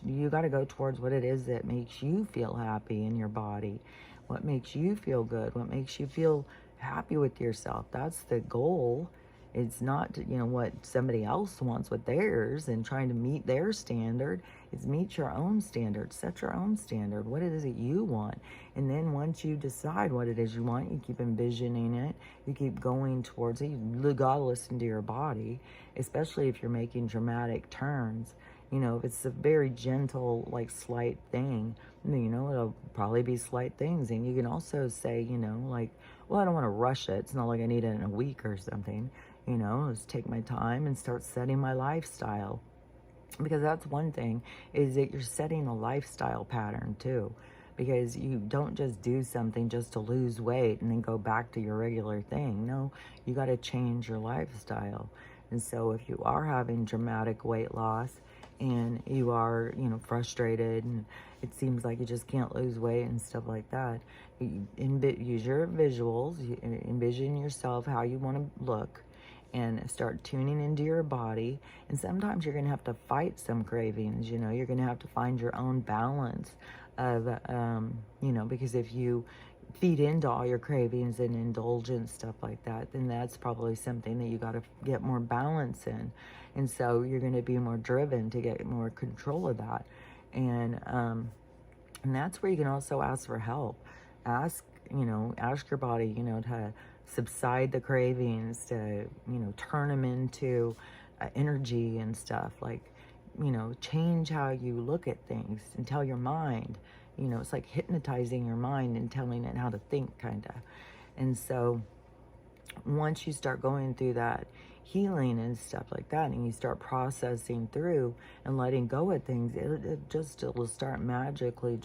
You got to go towards what it is that makes you feel happy in your body, what makes you feel good, what makes you feel happy with yourself. That's the goal. It's not, what somebody else wants with theirs and trying to meet their standard. It's meet your own standard. Set your own standard. What it is that you want. And then once you decide what it is you want, you keep envisioning it. You keep going towards it. You got to listen to your body, especially if you're making dramatic turns. If it's a very gentle, slight thing, it'll probably be slight things. And you can also say, well, I don't want to rush it. It's not like I need it in a week or something. Just take my time and start setting my lifestyle. Because that's one thing, is that you're setting a lifestyle pattern too. Because you don't just do something just to lose weight and then go back to your regular thing. No, you got to change your lifestyle. And so if you are having dramatic weight loss and you are, frustrated and it seems like you just can't lose weight and stuff like that, use your visuals, envision yourself how you want to look, and start tuning into your body. And sometimes you're going to have to fight some cravings, you're going to have to find your own balance of, because if you feed into all your cravings and indulgence, stuff like that, then that's probably something that you got to get more balance in. And so you're going to be more driven to get more control of that. And that's where you can also ask for help. Ask your body, to subside the cravings, to, turn them into energy and stuff. Change how you look at things and tell your mind. It's like hypnotizing your mind and telling it how to think, kind of. And so once you start going through that healing and stuff like that, and you start processing through and letting go of things, it'll start magically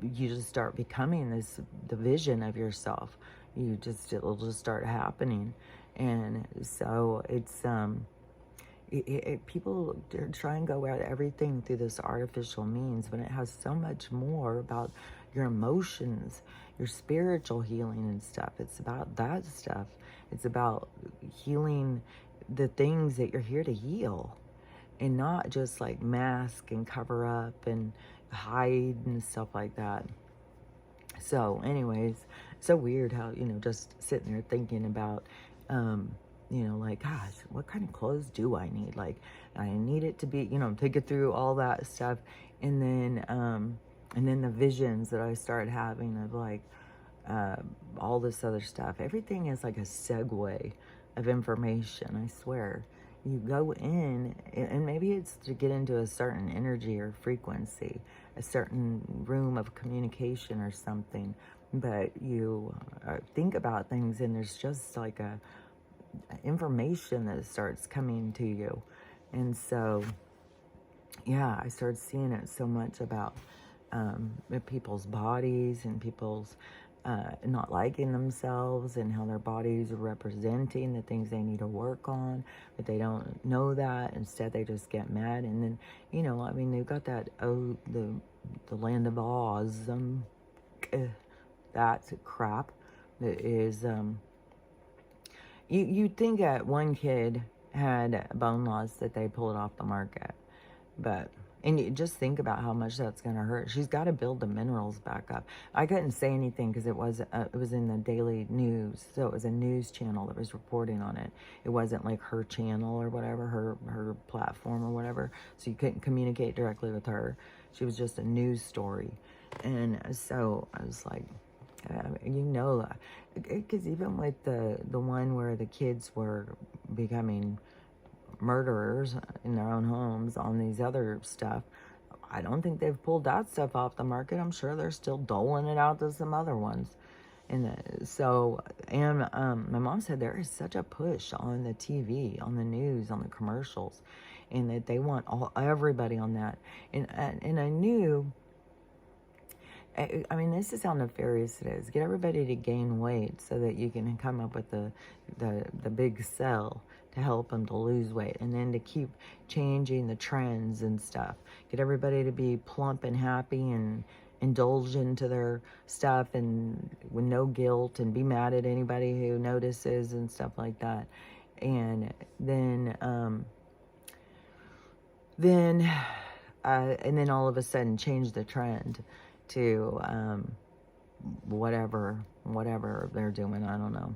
you just start becoming the vision of yourself. It'll just start happening. And so people try and go at everything through this artificial means when it has so much more about your emotions, your spiritual healing and stuff. It's about that stuff. It's about healing the things that you're here to heal, and not just like mask and cover up and hide and stuff like that. So anyways, so weird how, just sitting there thinking about, like, gosh, what kind of clothes do I need? Like, I need it to be, thinking through all that stuff. And then the visions that I started having of like, all this other stuff. Everything is like a segue of information, I swear. You go in, and maybe it's to get into a certain energy or frequency, a certain room of communication or something, but you think about things, and there's just like a information that starts coming to you. And so, yeah, I started seeing it so much about people's bodies and people's not liking themselves, and how their bodies are representing the things they need to work on, but they don't know that. Instead, they just get mad. And then, they've got that, the land of Oz, that's crap. That is, you'd think that one kid had bone loss that they pull it off the market, and you just think about how much that's going to hurt. She's got to build the minerals back up. I couldn't say anything because it was in the daily news, so it was a news channel that was reporting on it. It wasn't like her channel or whatever, her platform or whatever, so you couldn't communicate directly with her. She was just a news story. And so I was like, because even with the one where the kids were becoming murderers in their own homes on these other stuff, I don't think they've pulled that stuff off the market. I'm sure they're still doling it out to some other ones. And my mom said there is such a push on the TV, on the news, on the commercials, and that they want everybody on that. And I knew, this is how nefarious it is. Get everybody to gain weight so that you can come up with the big sell to help them to lose weight, and then to keep changing the trends and stuff. Get everybody to be plump and happy and indulge into their stuff, and with no guilt, and be mad at anybody who notices and stuff like that. And then all of a sudden change the trend to whatever they're doing. I don't know.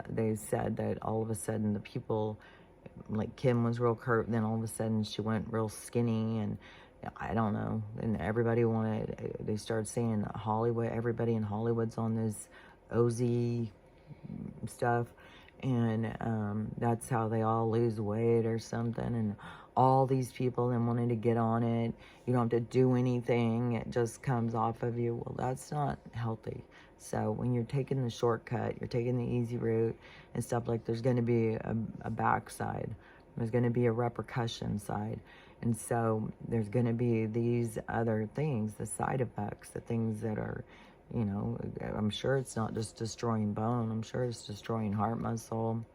They said that all of a sudden the people, like Kim was real curt, then all of a sudden she went real skinny, and I don't know. And they started saying Hollywood, everybody in Hollywood's on this OZ stuff, and that's how they all lose weight or something. And all these people then wanted to get on it. You don't have to do anything. It just comes off of you. Well, that's not healthy. So when you're taking the shortcut, you're taking the easy route and stuff, like, there's going to be a backside. There's going to be a repercussion side. And so there's going to be these other things, the side effects, the things that are, I'm sure it's not just destroying bone. I'm sure it's destroying heart muscle,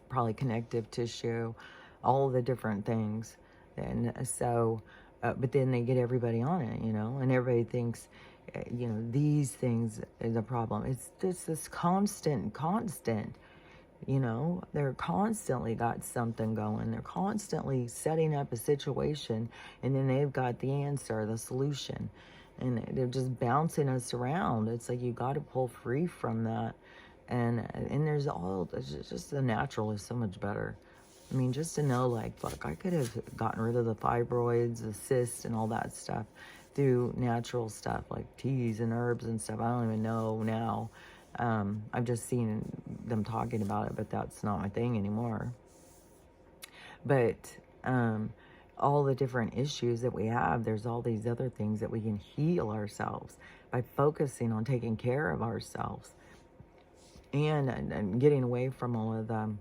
probably connective tissue, all the different things. And so, but then they get everybody on it, and everybody thinks, these things is a problem. It's just this constant, they're constantly got something going. They're constantly setting up a situation, and then they've got the answer, the solution, and they're just bouncing us around. It's like you got to pull free from that. And it's just the natural is so much better. Just to know, like, fuck, I could have gotten rid of the fibroids, the cysts, and all that stuff through natural stuff, like teas and herbs and stuff. I don't even know now. I've just seen them talking about it, but that's not my thing anymore. But all the different issues that we have, there's all these other things that we can heal ourselves by focusing on taking care of ourselves, and getting away from all of them.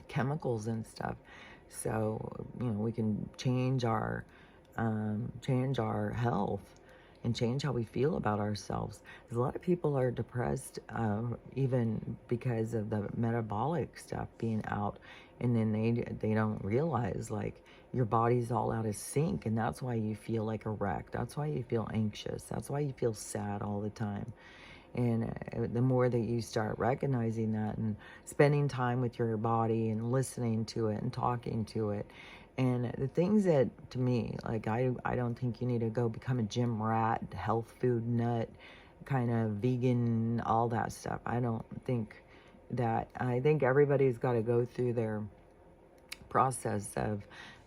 chemicals and stuff. So, we can change our health and change how we feel about ourselves. A lot of people are depressed, even because of the metabolic stuff being out, and then they don't realize, like, your body's all out of sync, and that's why you feel like a wreck. That's why you feel anxious. That's why you feel sad all the time. And the more that you start recognizing that and spending time with your body and listening to it and talking to it, and the things that, to me, like, I don't think you need to go become a gym rat, health food nut, kind of vegan, all that stuff. I don't think that. I think everybody's got to go through their process of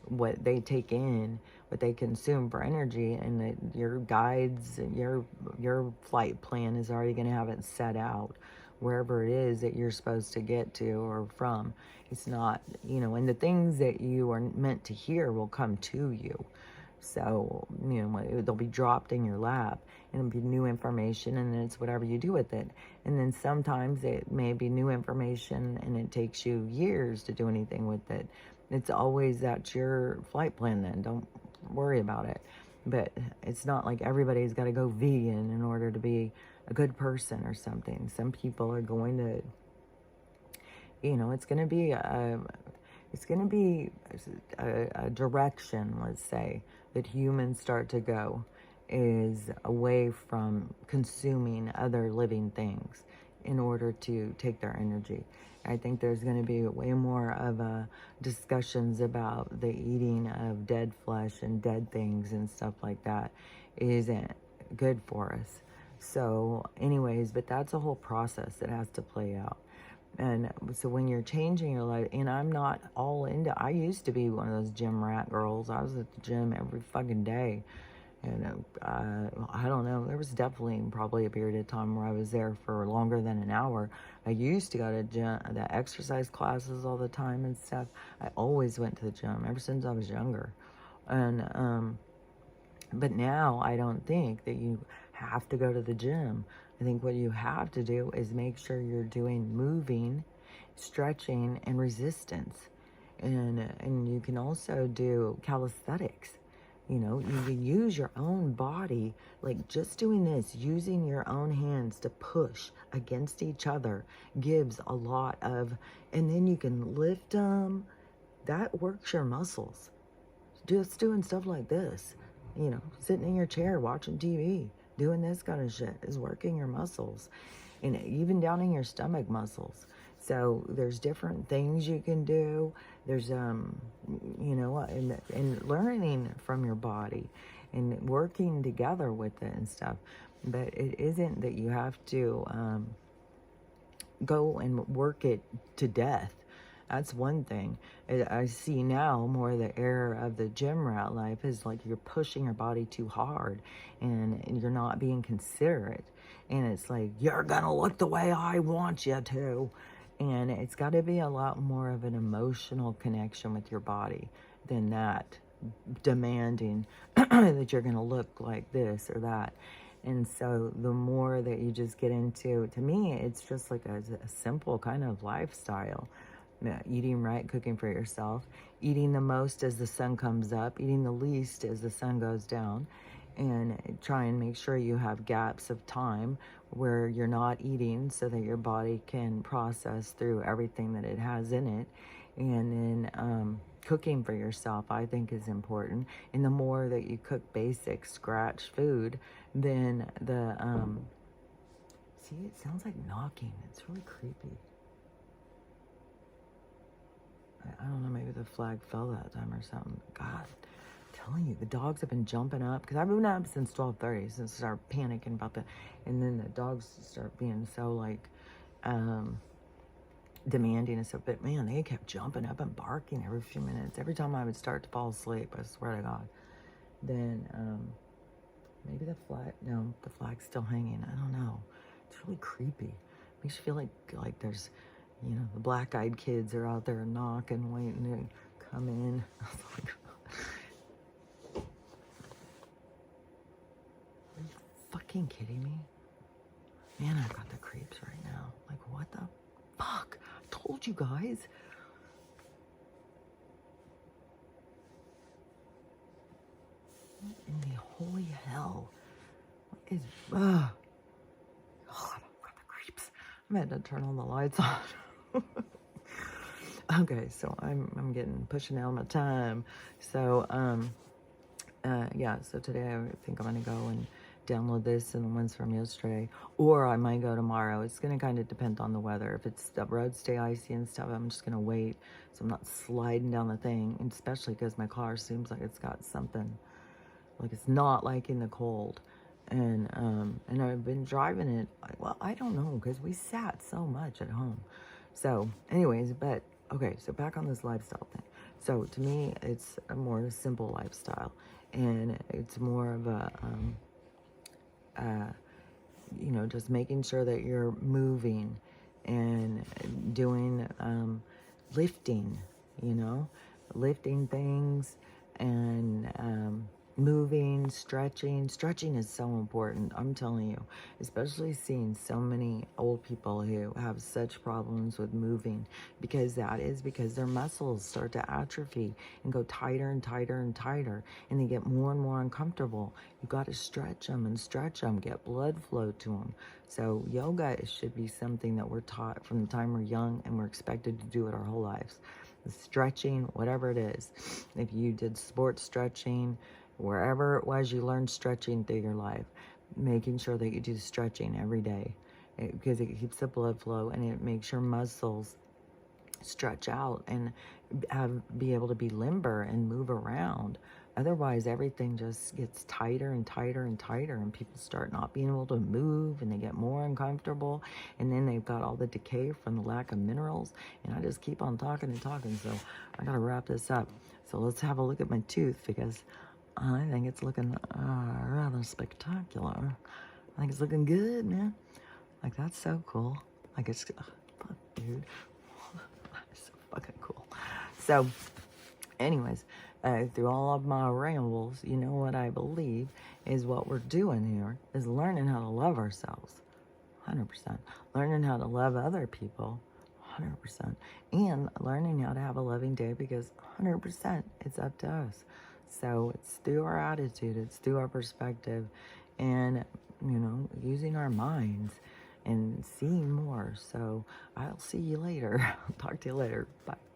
what they take in, what they consume for energy, and that your guides, your flight plan is already going to have it set out wherever it is that you're supposed to get to or from. It's not, and the things that you are meant to hear will come to you. So, they'll be dropped in your lap, and it'll be new information, and then it's whatever you do with it. And then sometimes it may be new information and it takes you years to do anything with it. It's always that's your flight plan then. Don't worry about it. But it's not like everybody's got to go vegan in order to be a good person or something. Some people are going to, it's going to be a direction, let's say, that humans start to go, is away from consuming other living things in order to take their energy. I think there's going to be way more of discussions about the eating of dead flesh and dead things and stuff like that isn't good for us. So anyways, but that's a whole process that has to play out. And so when you're changing your life, and I'm not all into, I used to be one of those gym rat girls. I was at the gym every fucking day. And I don't know, there was definitely probably a period of time where I was there for longer than an hour. I used to go to the exercise classes all the time and stuff. I always went to the gym ever since I was younger. And but now I don't think that you have to go to the gym. I think what you have to do is make sure you're doing moving, stretching, and resistance. And you can also do calisthenics. You can use your own body, like just doing this, using your own hands to push against each other gives a lot of, and then you can lift them. That works your muscles. Just doing stuff like this, sitting in your chair, watching TV, doing this kind of shit is working your muscles, and even down in your stomach muscles. So there's different things you can do. There's, and learning from your body and working together with it and stuff. But it isn't that you have to go and work it to death. That's one thing. I see now more the era of the gym rat life is like you're pushing your body too hard and you're not being considerate. And it's like, you're going to look the way I want you to. And it's got to be a lot more of an emotional connection with your body than that, demanding that you're going to look like this or that. And so the more that you just get into, to me, it's just like a simple kind of lifestyle. Eating right, cooking for yourself, eating the most as the sun comes up, eating the least as the sun goes down, and try and make sure you have gaps of time where you're not eating so that your body can process through everything that it has in it. And then cooking for yourself, I think, is important. And the more that you cook basic scratch food, then the see, it sounds like knocking. It's really creepy. I don't know, maybe the flag fell that time or something. God, I'm telling you, the dogs have been jumping up. Because I've been up since 12:30, since I started panicking about the... And then the dogs start being so, like, demanding and stuff. But, man, they kept jumping up and barking every few minutes. Every time I would start to fall asleep, I swear to God. Then, maybe the flag... No, the flag's still hanging. I don't know. It's really creepy. Makes you feel like there's... the black-eyed kids are out there knocking, waiting to come in. I was like, are you fucking kidding me? Man, I've got the creeps right now. Like, what the fuck? I told you guys. holy hell. What is, oh, I've got the creeps. I'm going to turn all the lights on. Okay, so I'm getting pushing out my time. So, yeah, so today I think I'm going to go and download this and the ones from yesterday, or I might go tomorrow. It's going to kind of depend on the weather. If it's the roads stay icy and stuff, I'm just going to wait so I'm not sliding down the thing, and especially because my car seems like it's got something, like it's not liking the cold. And I've been driving it, well, I don't know, because we sat so much at home. So anyways, but okay, so back on this lifestyle thing. So to me, it's a more simple lifestyle, and it's more of a you know, just making sure that you're moving and doing lifting, you know, lifting things and moving, stretching. Stretching is so important, I'm telling you, especially seeing so many old people who have such problems with moving, because that is because their muscles start to atrophy and go tighter and tighter and tighter, and they get more and more uncomfortable. You got to stretch them and stretch them, get blood flow to them. So yoga should be something that we're taught from the time we're young, and we're expected to do it our whole lives. The stretching, whatever it is. If you did sports stretching, wherever it was you learned stretching through your life, making sure that you do stretching every day, because it keeps the blood flow and it makes your muscles stretch out and be able to be limber and move around. Otherwise, everything just gets tighter and tighter and tighter, and people start not being able to move, and they get more uncomfortable, and then they've got all the decay from the lack of minerals. And I just keep on talking and talking, so I gotta wrap this up. So let's have a look at my tooth, because I think it's looking rather spectacular. I think it's looking good, man. Like, that's so cool. Like, it's, fuck, dude. That's so fucking cool. So, anyways, through all of my rambles, you know what I believe is what we're doing here is learning how to love ourselves. 100%. Learning how to love other people. 100%. And learning how to have a loving day, because 100% it's up to us. So it's through our attitude, it's through our perspective, and, you know, using our minds and seeing more. So I'll see you later. I'll talk to you later. Bye.